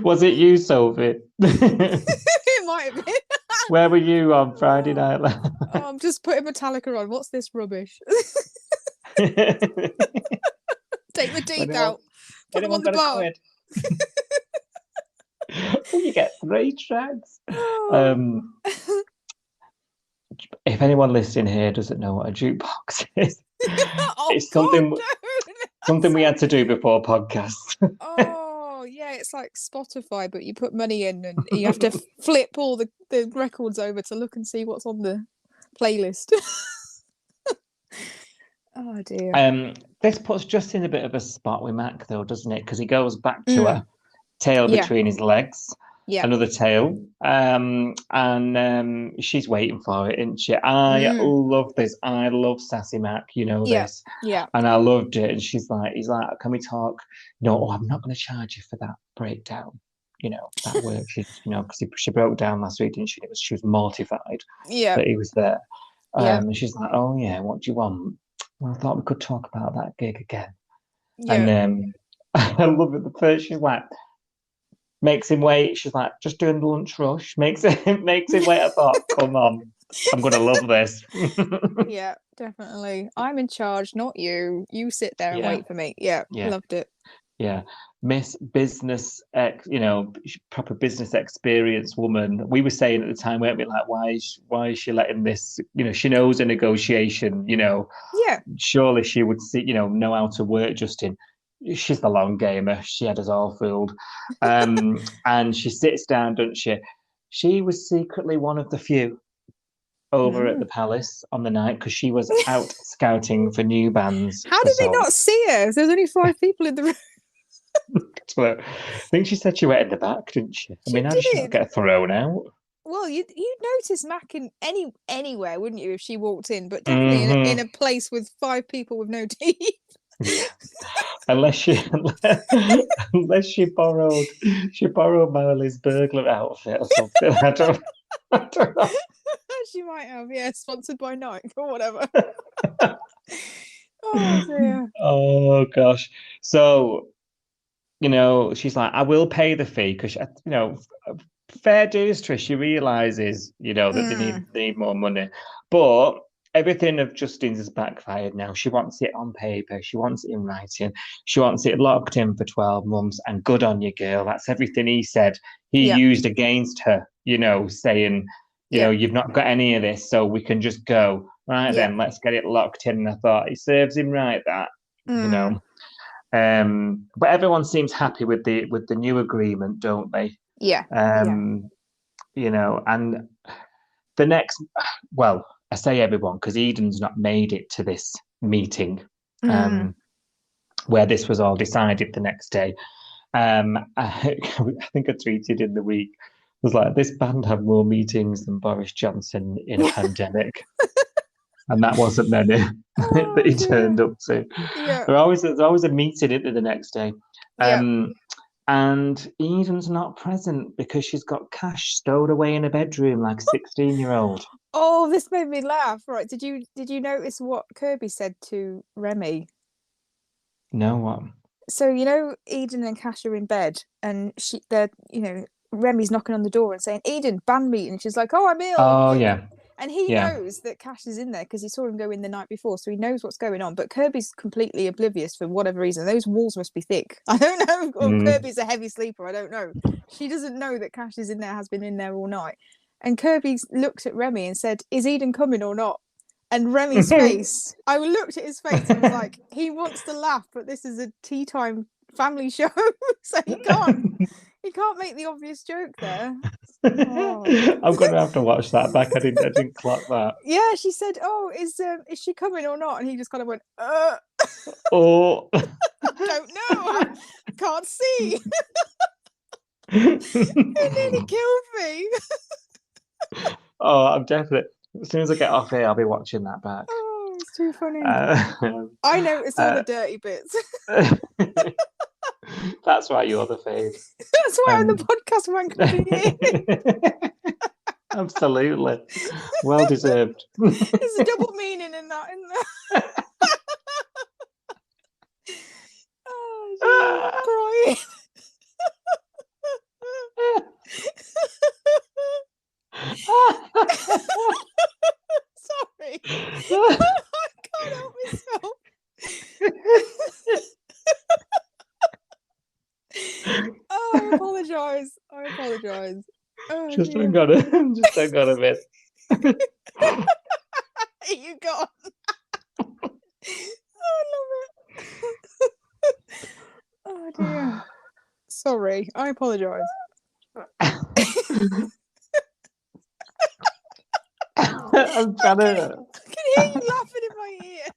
Was it you, Sophie? It might have been. Where were you on Friday night? Oh, I'm just putting Metallica on. What's this rubbish? Take the teeth out. Put them on the bar. Oh, you get 3 tracks. Oh. If anyone listening here doesn't know what a jukebox is, Oh, it's something God, something we had to do before podcasts. Oh, yeah, it's like Spotify, but you put money in and you have to flip all the records over to look and see what's on the playlist. Oh dear. This puts just in a bit of a spot with Mac, though, doesn't it? Because he goes back to her, tail Yeah. between his legs, Yeah. another tail, and she's waiting for it, isn't she? I love this. I love Sassy Mac, you know this. Yeah. And I loved it. And he's like, can we talk? No, I'm not going to charge you for that breakdown. You know, that work. Because she broke down last week, didn't she? She was mortified that he was there. And she's like, oh yeah, what do you want? Well, I thought we could talk about that gig again. Yeah. And I love it. The first, she's like, makes him wait. She's like, just doing the lunch rush. Makes him wait. I thought, come on, I'm gonna love this. Yeah, definitely. I'm in charge, not you. You sit there and wait for me. Yeah, loved it. Yeah, Miss Business, proper business experience woman. We were saying at the time, weren't we? Like, why is she letting this? She knows a negotiation. Yeah. Surely she would see. Know how to work. Justin. She's the long gamer. She had us all fooled. And she sits down, doesn't she? She was secretly one of the few over at the Palace on the night because she was out scouting for new bands. How did they not see her? There's only 5 people in the room. I think she said she went in the back, didn't she? I mean, how did she not get thrown out? Well, you'd notice Mac in anywhere, wouldn't you, if she walked in? But definitely in a place with 5 people with no teeth. Yeah. unless she borrowed Marilyn's burglar outfit or something. I don't know. She might have, sponsored by Nike or whatever. Oh dear. Oh gosh. So, she's like, I will pay the fee because fair dues to her. She realizes, that they need more money. But everything of Justin's has backfired now. She wants it on paper. She wants it in writing. She wants it locked in for 12 months. And good on you, girl. That's everything he said. He used against her, saying, you've not got any of this, so we can just go. Right then, let's get it locked in. And I thought, it serves him right, that, But everyone seems happy with the new agreement, don't they? Yeah. And the next, well, I say everyone because Eden's not made it to this meeting where this was all decided the next day. I think I tweeted in the week, was like, this band have more meetings than Boris Johnson in a pandemic. And that wasn't many that he turned up to. Yeah. There's always a meeting in the next day. And Eden's not present because she's got cash stowed away in a bedroom like a 16-year-old. Oh, this made me laugh. Right. Did you notice what Kirby said to Remy? No, what? So, Eden and Cash are in bed and they're, Remy's knocking on the door and saying, Eden, band meeting. And she's like, oh, I'm ill. Oh, yeah. And he Yeah. knows that Cash is in there because he saw him go in the night before, so he knows what's going on. But Kirby's completely oblivious for whatever reason. Those walls must be thick. I don't know. Or Kirby's a heavy sleeper. I don't know. She doesn't know that Cash is in there, has been in there all night. And Kirby looked at Remy and said, is Eden coming or not? And Remy's face, I looked at his face and was like, he wants to laugh, but this is a tea time family show, so he can't make the obvious joke there. Oh. I'm gonna have to watch that back. I didn't clock that. Yeah, she said, "Oh, is she coming or not?" And he just kind of went, Oh, I don't know. I can't see." It nearly killed me. Oh, I'm definitely. As soon as I get off here, I'll be watching that back. Oh, it's too funny. I noticed all the dirty bits. That's why you're the fave. That's why I'm the podcast wanker. Absolutely. Well deserved. There's a double meaning in that, isn't there? Oh, I'm crying. Sorry. I can't help myself. Oh, I apologise. Oh, just dear. hang on a bit. You gone. Oh, I love it. Oh dear. Sorry, I apologise. I'm trying to. I can hear you laughing in my ear.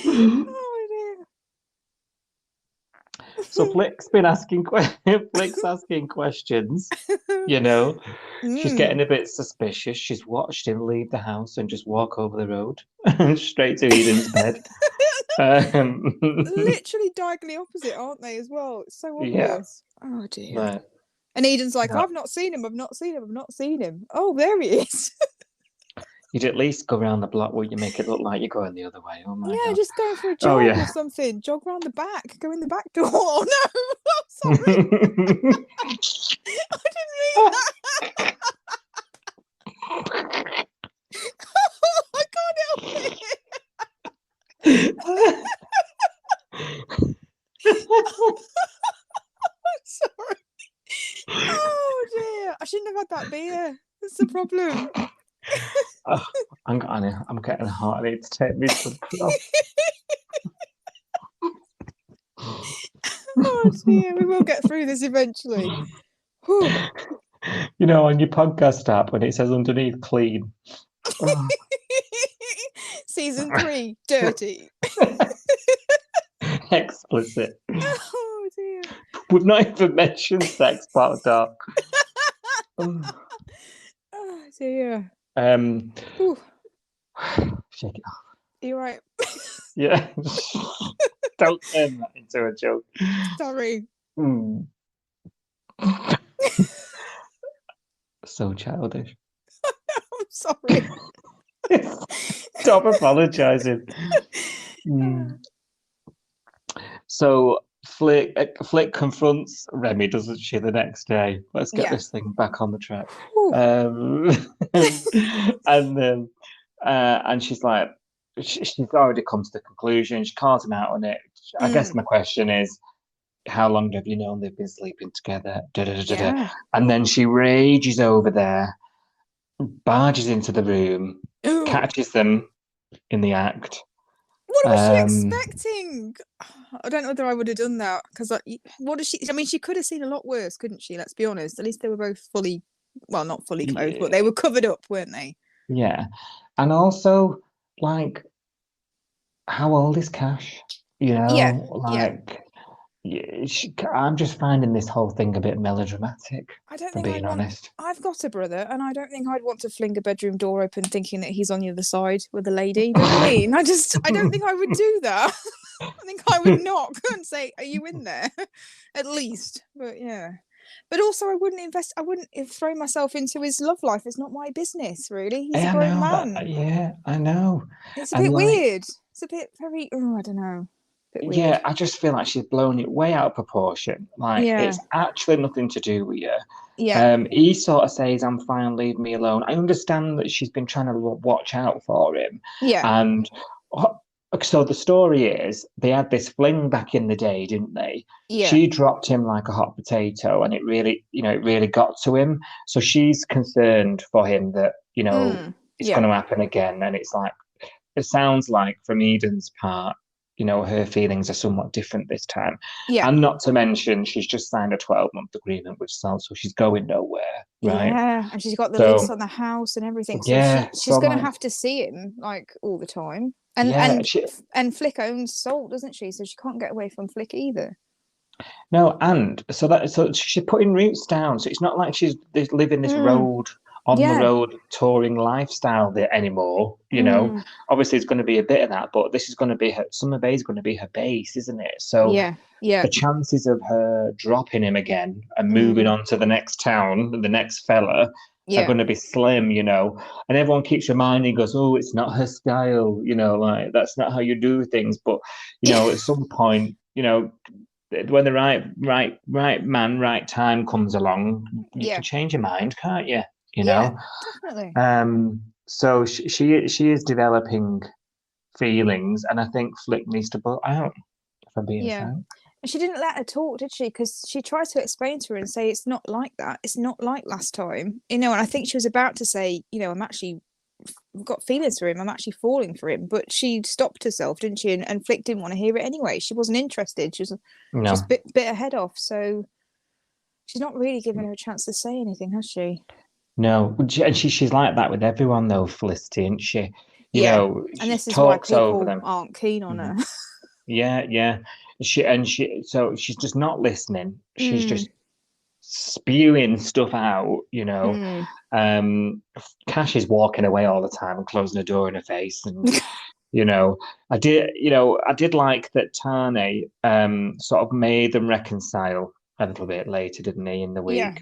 Oh dear. So Flick's been asking Flick's asking questions. You know, she's getting a bit suspicious. She's watched him leave the house and just walk over the road straight to Eden's bed. Literally diagonally opposite, aren't they? As well, it's so obvious. Yeah. Oh dear. Right. And Eden's like, I've not seen him. Oh, there he is. You'd at least go around the block where you make it look like you're going the other way. Oh my God. Just go for a jog or something. Jog round the back. Go in the back door. Oh no! I'm sorry. I didn't mean that. Oh, I can't help it. I'm sorry. Oh dear! I shouldn't have had that beer. That's the problem. Oh, I'm getting hot. I need to take me some. Oh dear, we will get through this eventually. You know, on your podcast app, when it says underneath clean. Oh. Season 3, dirty. Explicit. Oh dear. We've not even mentioned sex part dark. Oh dear. Shake it off. You right? Yeah. Don't turn that into a joke. Sorry. So childish. I'm sorry. Stop apologising. So Flick confronts Remy, doesn't she, the next day? Let's get this thing back on the track. And she's like, she's already come to the conclusion. She calls him out on it. I guess my question is, how long have you known they've been sleeping together? And then she rages over there, barges into the room, catches them in the act. What was she expecting? I don't know whether I would have done that because she could have seen a lot worse, couldn't she? Let's be honest. At least they were both not fully clothed, but they were covered up, weren't they? Yeah. And also, like, how old is Cash? You know, I'm just finding this whole thing a bit melodramatic. I don't think honest. I've got a brother, and I don't think I'd want to fling a bedroom door open thinking that he's on the other side with a lady. You know what I mean? I don't think I would do that. I think I would knock and say, "Are you in there?" At least, but yeah. But also, I wouldn't throw myself into his love life. It's not my business, really. He's a grown man. I know. It's a bit weird. It's a bit very. Oh, I don't know. Bit Yeah, weird. I just feel like she's blown it way out of proportion. Like Yeah. it's actually nothing to do with you. Yeah. He sort of says, "I'm fine, leave me alone." I understand that she's been trying to watch out for him, Yeah. and so the story is they had this fling back in the day, didn't they? Yeah. She dropped him like a hot potato, and it really, it really got to him. So she's concerned for him that it's Yeah. going to happen again, and it's like it sounds like from Eden's part, her feelings are somewhat different this time. Yeah. And not to mention, she's just signed a 12-month agreement with Sal, so she's going nowhere, right? Yeah, and she's got the So- lease on the house and everything. So Yeah, she's so going to like- have to see him like all the time. And Yeah, and Flick owns Salt, doesn't she? So she can't get away from Flick either. No, and so she's putting roots down. So it's not like she's living this road on the Yeah. road touring lifestyle there anymore. Obviously it's going to be a bit of that, but this is going to be Summer Bay is going to be her base, isn't it? So Yeah. Yeah. the chances of her dropping him again and moving on to the next town, the next fella, are going to be slim, and everyone keeps reminding us, oh, it's not her style, like that's not how you do things. But at some point, when the right man, right time comes along, you can change your mind, can't you? Yeah, definitely. So she is developing feelings, and I think Flick needs to butt out, if I'm being frank. And she didn't let her talk, did she? Because she tried to explain to her and say it's not like that. It's not like last time, And I think she was about to say, I've got feelings for him. I'm actually falling for him. But she stopped herself, didn't she? And Flick didn't want to hear it anyway. She wasn't interested. She was bit her head off. So she's not really given her a chance to say anything, has she? No, and she's like that with everyone though, Felicity, isn't she? And this is why people aren't keen on her. Yeah. So she's just not listening. She's just spewing stuff out, Cash is walking away all the time and closing the door in her face, and I did like that Tane sort of made them reconcile a little bit later, didn't he, in the week?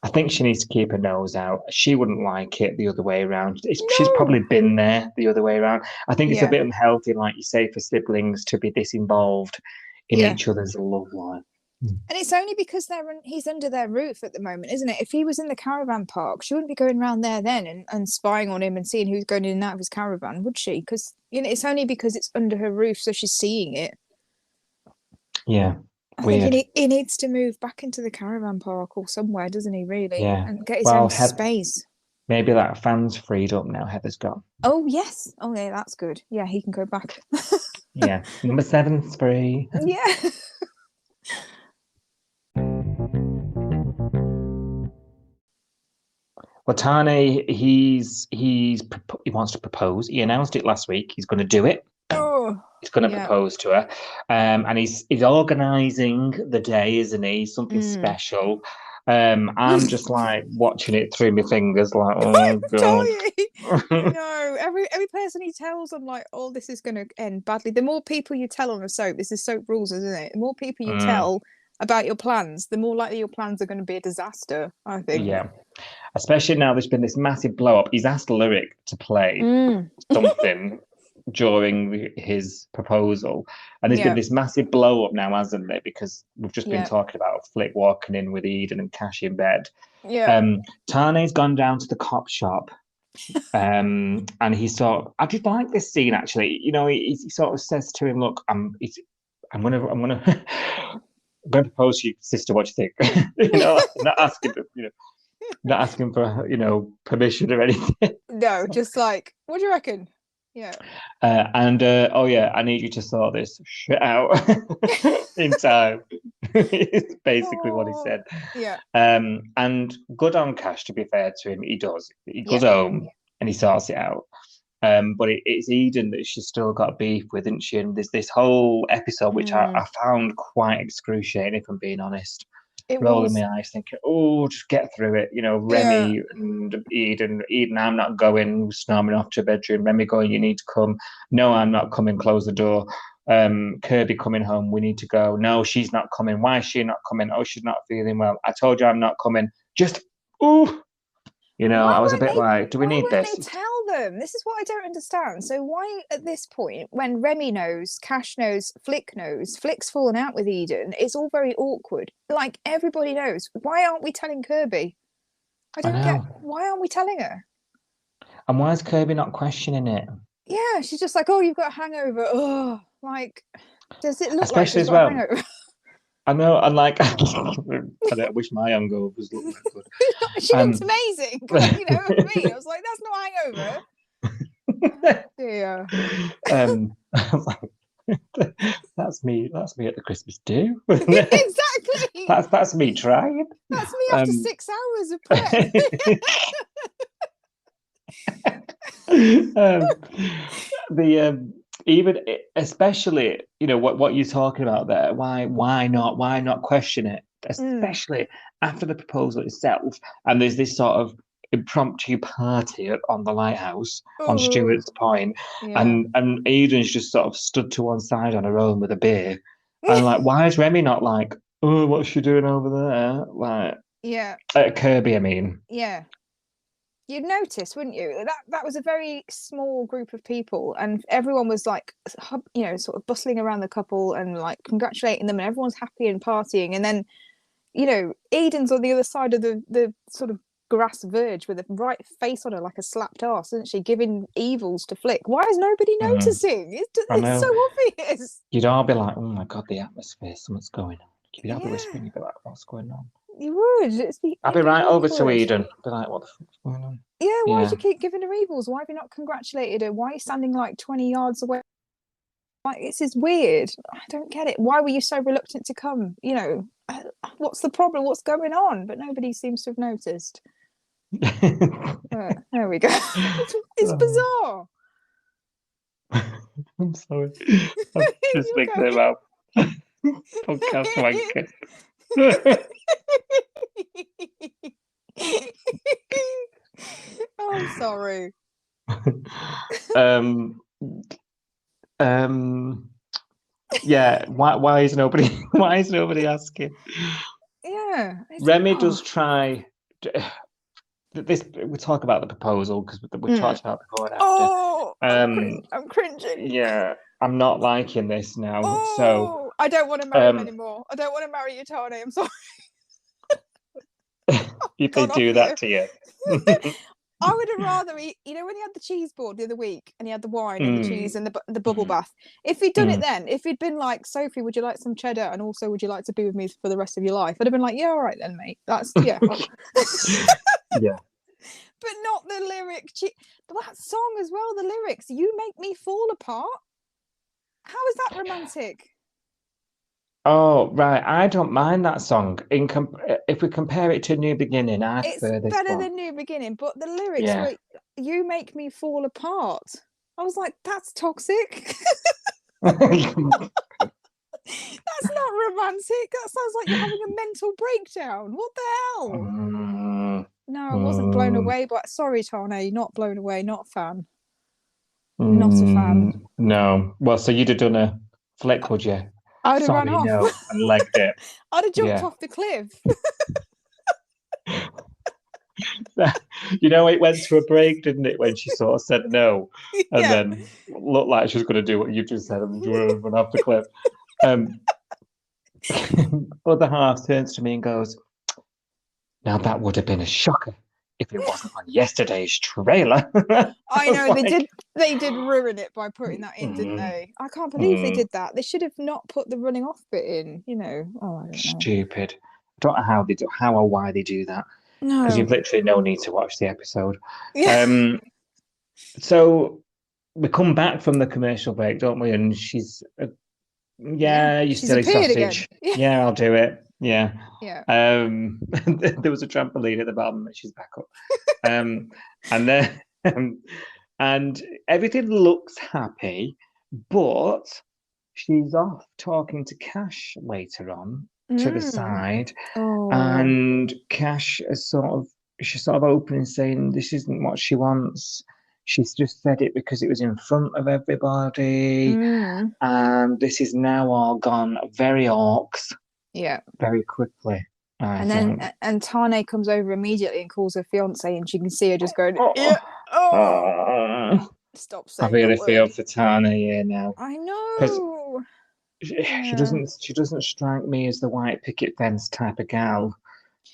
I think she needs to keep her nose out. She wouldn't like it the other way around. She's probably been there the other way around. I think it's a bit unhealthy, like you say, for siblings to be this involved in each other's love life. And it's only because he's under their roof at the moment, isn't it? If he was in the caravan park, she wouldn't be going around there then and spying on him and seeing who's going in and out of his caravan, would she? Because it's only because it's under her roof, so she's seeing it. Yeah. I think he needs to move back into the caravan park or somewhere, doesn't he, really? Yeah. And get his own space. Maybe that fan's freed up now. Heather's gone. Oh, yes. Oh, yeah, that's good. Yeah, he can go back. Yeah. Number 7's free. Yeah. Well, Tane, he wants to propose. He announced it last week. He's going to do it. He's going to propose to her, and he's organising the day, isn't he? Something special. I'm just like watching it through my fingers, like, oh god. No, every person he tells, I'm like, oh, this is going to end badly. The more people you tell on a soap, this is soap rules, isn't it? The more people you tell about your plans, the more likely your plans are going to be a disaster, I think. Yeah. Especially now there's been this massive blow up. He's asked Lyric to play something during his proposal. And there's been this massive blow up now, hasn't there? Because we've just been talking about Flick walking in with Eden and Cash in bed. Yeah. Tane's gone down to the cop shop. And he I did like this scene actually. He sort of says to him, look, I'm gonna propose to you, sister, what do you think? Not asking for permission or anything. No, just like, what do you reckon? Yeah. I need you to sort this shit out in time. It's basically what he said. Yeah. And good on Cash, to be fair to him, he does. He goes home and he sorts it out. But it's Eden that she's still got beef with, isn't she? And there's this whole episode which I found quite excruciating, if I'm being honest. Rolling my eyes, thinking, "Oh, just get through it." Remy and Eden. I'm not going. Storming off to her bedroom. Remy going, "You need to come." No, I'm not coming. Close the door. Kirby coming home. We need to go. No, she's not coming. Why is she not coming? Oh, she's not feeling well. I told you I'm not coming. Just I was a bit like, do we need this? They tell problem. This is what I don't understand. So why at this point, when Remy knows, Cash knows, Flick knows, Flick's fallen out with Eden, it's all very awkward. Like, everybody knows. Why aren't we telling Kirby? I don't get, why aren't we telling her? And why is Kirby not questioning it? Yeah, she's just like, oh, you've got a hangover. Oh, like, does it look Especially like she's as got a well. hangover? I know, and like, I wish my hangovers looked that good. She looked amazing. You know what I mean? I was like, that's not hangover. Dear. That's me at the Christmas do. Exactly. That's me trying. That's me after 6 hours of prep. Even especially, you know, what you're talking about there. Why not question it? Especially after the proposal itself, and there's this sort of impromptu party on the lighthouse on Stuart's Point, and Aiden's just sort of stood to one side on her own with a beer, and like, why is Remy not like, oh, what's she doing over there? Like, Kirby, I mean, you'd notice, wouldn't you? That was a very small group of people, and everyone was like, you know, sort of bustling around the couple and like congratulating them, and everyone's happy and partying, and then, you know, Eden's on the other side of the sort of grass verge with a right face on her like a slapped ass, isn't she? Giving evils to Flick. Why is nobody noticing? It's so obvious. You'd all be like, oh my god, the atmosphere, something's going on. You'd all be whispering, you'd be like, what's going on? You would. I'd be right over to Eden. Be like, what the fuck's going on? Yeah, why do you keep giving her evils? Why have you not congratulated her? Why are you standing like 20 yards away? Like, this is weird. I don't get it. Why were you so reluctant to come? You know, what's the problem? What's going on? But nobody seems to have noticed. There we go. It's bizarre. I'm sorry. I'm just thinking about podcast wanker. Oh, I'm sorry. Yeah. Why is nobody asking? Yeah. Remy does try. This we talk about the proposal because we talked about before and after. Oh, I'm cringing. Yeah, I'm not liking this now. Oh, so I don't want to marry him anymore. I don't want to marry you, Tony. I'm sorry. If they do that to you. I would have rather eat, you know, when he had the cheese board the other week and he had the wine and the cheese and the bubble bath. If he'd done it then, if he'd been like, Sophie, would you like some cheddar? And also, would you like to be with me for the rest of your life? I'd have been like, yeah, all right then, mate. That's, yeah. Yeah. But not the lyric. That song as well, the lyrics. You make me fall apart. How is that romantic? Oh, right. I don't mind that song. If we compare it to New Beginning, I prefer this better one. than New Beginning, but the lyrics were, you make me fall apart. I was like, that's toxic. That's not romantic. That sounds like you're having a mental breakdown. What the hell? No, I wasn't blown away, but sorry, Tony, not blown away, not a fan. Not a fan. No. Well, so you'd have done a flick, would you? I'd have run off. No, and legged it. I'd have jumped off the cliff. You know, it went to a break, didn't it, when she sort of said no, and then looked like she was going to do what you just said and run off the cliff. Other half turns to me and goes, "Now that would have been a shocker if it wasn't on yesterday's trailer." I know, they did ruin it by putting that in, didn't they? I can't believe they did that. They should have not put the running off bit in, you know. Oh, I don't know. Stupid. I don't know how or why they do that. No. Because you've literally no need to watch the episode. Yeah. So we come back from the commercial break, don't we? And she's you silly sausage. Yeah, I'll do it. Yeah. Yeah. There was a trampoline at the bottom, and she's back up. And then and everything looks happy, but she's off talking to Cash later on to the side, and Cash is she's sort of open and saying this isn't what she wants. She's just said it because it was in front of everybody, and this is now all gone very orcs. Yeah. Very quickly. And then and Tane comes over immediately and calls her fiance, and she can see her just going, Oh, yeah, oh, oh. stop I saying really that feel word. for Tana here now I because know. she Yeah. doesn't strike me as the white picket fence type of gal.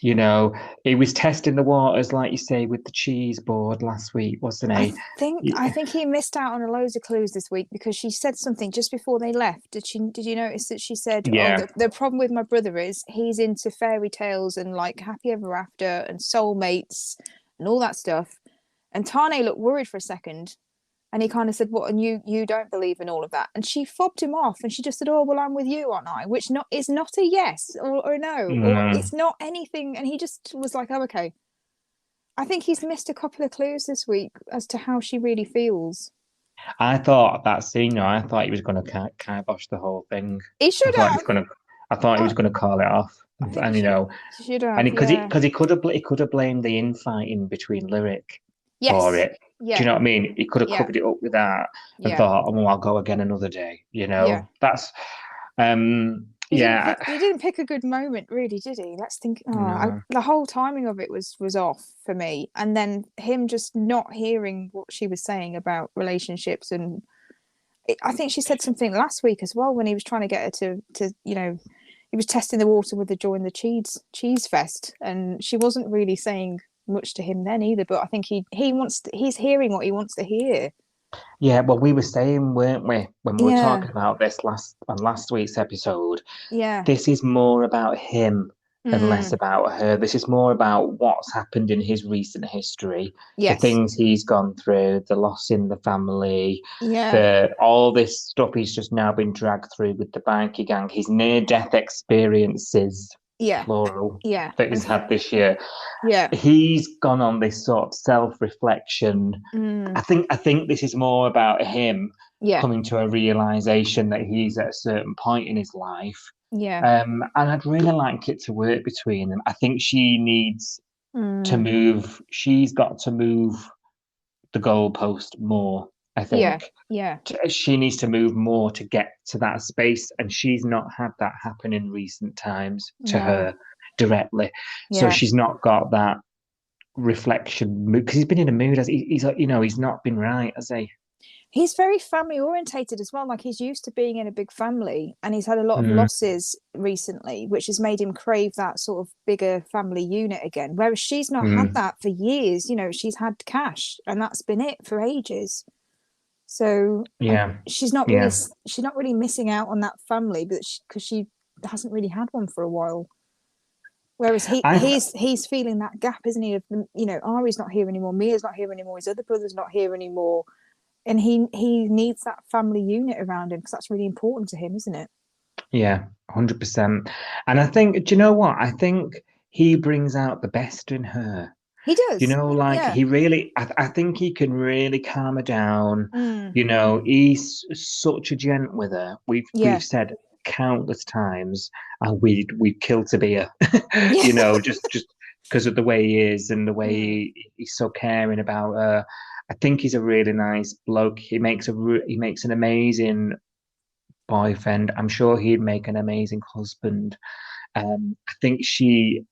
You know, he was testing the waters, like you say, with the cheese board last week, wasn't I he? I Yeah. think he missed out on a loads of clues this week because she said something just before they left. Did you notice that she said, "Oh, Yeah. the problem with my brother is he's into fairy tales and like happy ever after and soulmates and all that stuff." And Tane looked worried for a second, and he kind of said, "What? And you don't believe in all of that?" And she fobbed him off, and she just said, "Oh, well, I'm with you, aren't I?" Which not is not a yes or no, or No. it's not anything. And he just was like, "Oh, okay." I think he's missed a couple of clues this week as to how she really feels. I thought that scene, I thought he was going to kibosh the whole thing. He I should thought he have. was going to, I thought he was I, going to call it off, I think and you know, he should have. and Yeah. because he could have blamed the infighting between Lyric for Yes. it. Do you Yeah. know what I mean? He could have Yeah. covered it up with that and Yeah. thought, oh, I'll go again another day. You Yeah. know, that's, yeah, He didn't pick a good moment, really, did he? Let's think. no, The whole timing of it was off for me, and then him just not hearing what she was saying about relationships, and I think she said something last week as well when he was trying to get her to he was testing the water with her join the cheese fest, and she wasn't really saying much to him then either. But I think he's hearing what he wants to hear. yeah. Well, we were saying, weren't we, when we were Yeah. talking about this last week's episode? Yeah. This is more about him and less Mm. about her. This is more about what's happened in his recent history, the Yes. things he's gone through, the loss in the family, Yeah. the all this stuff he's just now been dragged through with the bikie gang, his near-death experiences, Yeah. plural, Yeah. that he's had this year. Yeah. He's gone on this sort of self-reflection. Mm. I think this is more about him Yeah. coming to a realization that he's at a certain point in his life. Yeah. And I'd really like it to work between them. I think she needs to Mm. move. She's got to move the goalpost more. I Yeah. think Yeah. she needs to move more to get to that space, and she's not had that happen in recent times to No. her directly. So Yeah. she's not got that reflection because he's been in a mood as he's you know he's not been right, has he? He's very family orientated as well. Like he's used to being in a big family, and he's had a lot of Mm, losses recently, which has made him crave that sort of bigger family unit again. Whereas she's not had mm, that for years. You know, she's had cash, and that's been it for ages. So yeah, she's yeah. not really missing out on that family, but because she hasn't really had one for a while. Whereas I he's feeling that gap, isn't he? Of you know, Ari's not here anymore, Mia's not here anymore, his other brother's not here anymore, and he needs that family unit around him because that's really important to him, isn't it? Yeah, 100%. And I think, do you know what? I think he brings out the best in her. He You does, know, like yeah. he really, I think he can really calm her down. Mm, You know, he's such a gent with her. We've yeah, said countless times, and we'd kill to be her. yeah, You know, just because of the way he is and the way mm, he's so caring about her. I think he's a really nice bloke. He makes an amazing boyfriend. I'm sure he'd make an amazing husband. I think she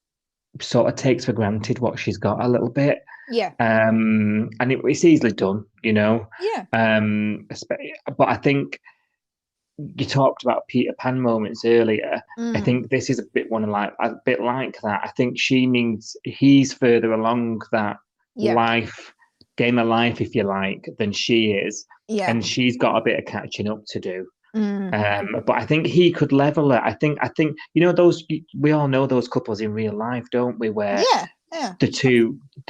sort of takes for granted what she's got a little bit. yeah, And it's easily done, you know. yeah, But I think you talked about Peter Pan moments earlier. I mm, think this is a bit like that. I think he's further along that yeah, life game of life, if you like, than she is, yeah, and she's got a bit of catching up to do. mm, But I think he could level it. I think you know those we all know those couples in real life, don't we? Where yeah, yeah, the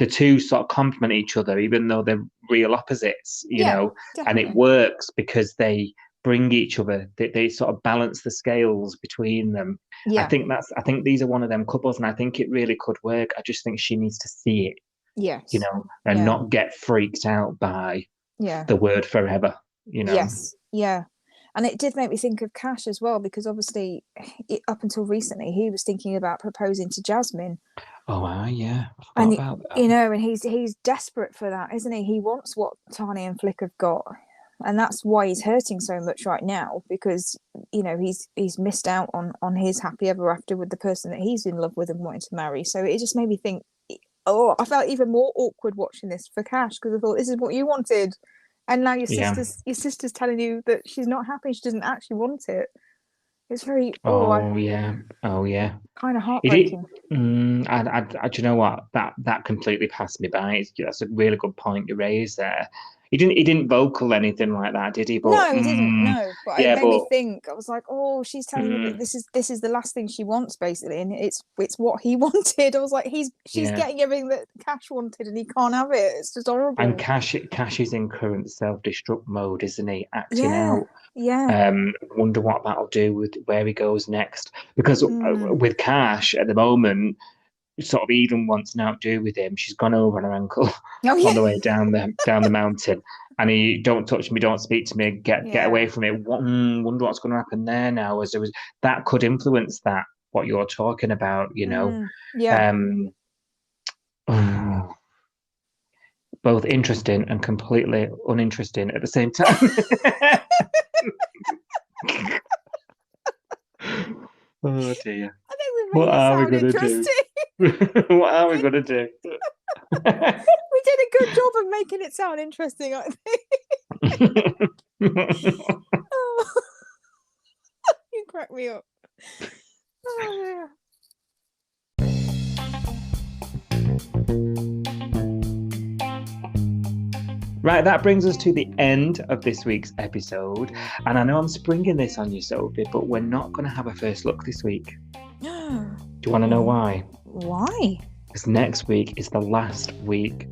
two sort of complement each other, even though they're real opposites, you yeah, know, and it definitely, works because they bring each other. They sort of balance the scales between them. yeah, I think these are one of them couples, and I think it really could work. I just think she needs to see it, you yes, know, and yeah, not get freaked out by yeah. the word forever, you know. Yes, yeah. And it did make me think of Cash as well, because obviously, up until recently, he was thinking about proposing to Jasmine, Oh, yeah, I forgot and about that. you know, and he's desperate for that, isn't he? He wants what Tani and Flick have got. and that's why he's hurting so much right now, because he's missed out on his happy ever after with the person that he's in love with and wanting to marry. So it just made me think, oh, I felt even more awkward watching this for Cash, because I thought, this is what you wanted, and now your sister's telling you that she's not happy, she doesn't actually want it. It's very yeah, kind of heartbreaking. Do you know what, that completely passed me by. That's a really good point you raised there. He didn't vocal anything like that, did he? But, no, he didn't. No, but it made me think. I was like, oh, she's telling me that this is the last thing she wants, basically, and it's what he wanted. I was like, she's getting everything that Cash wanted, and he can't have it. It's just horrible. And Cash is in current self-destruct mode, isn't he? Acting out. Yeah. Wonder what that'll do with where he goes next. Because with Cash at the moment, sort of even wants to outdo with him. She's gone over on her ankle on the way down the mountain, and he, don't touch me, don't speak to me, get away from it. Wonder what's going to happen there now. As there was, that could influence what you're talking about, both interesting and completely uninteresting at the same time. Oh dear. I think what are we going to do? What are we going to do? We did a good job of making it sound interesting, I think. Oh. You crack me up. Oh, yeah. Right, that brings us to the end of this week's episode. And I know I'm springing this on you, Sophie, but we're not going to have a first look this week. Do you want to know why? Why? Because next week is the last week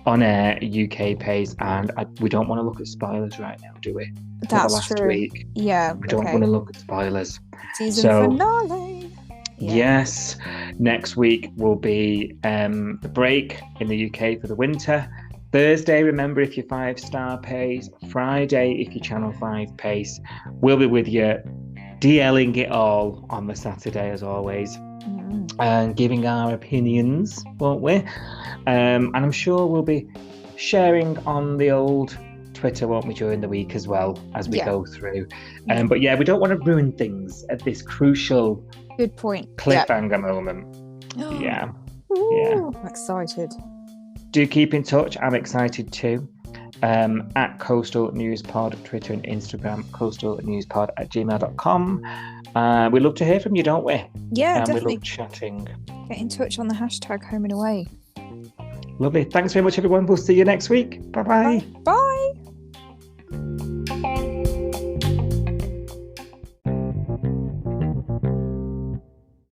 on air UK pace, and we don't want to look at spoilers right now, do we? That's the last true. Week. Yeah. We don't want to look at spoilers. Season finale. Yeah. Yes. Next week will be the break in the UK for the winter. Thursday, remember, if you're 5-star pace. Friday, if you're Channel 5 pace. We'll be with you, DLing it all on the Saturday, as always, and giving our opinions, won't we? And I'm sure we'll be sharing on the old Twitter, won't we, during the week as well, as we go through. But yeah, we don't want to ruin things at this crucial good point cliffhanger moment. Yeah. Ooh, I'm excited. Do keep in touch. I'm excited too. At Coastal News Pod, Twitter and Instagram, coastalnewspod@gmail.com. We love to hear from you, don't we? Yeah, definitely. We love chatting. Get in touch on the hashtag Home and Away. Lovely. Thanks very much, everyone. We'll see you next week. Bye-bye. Bye.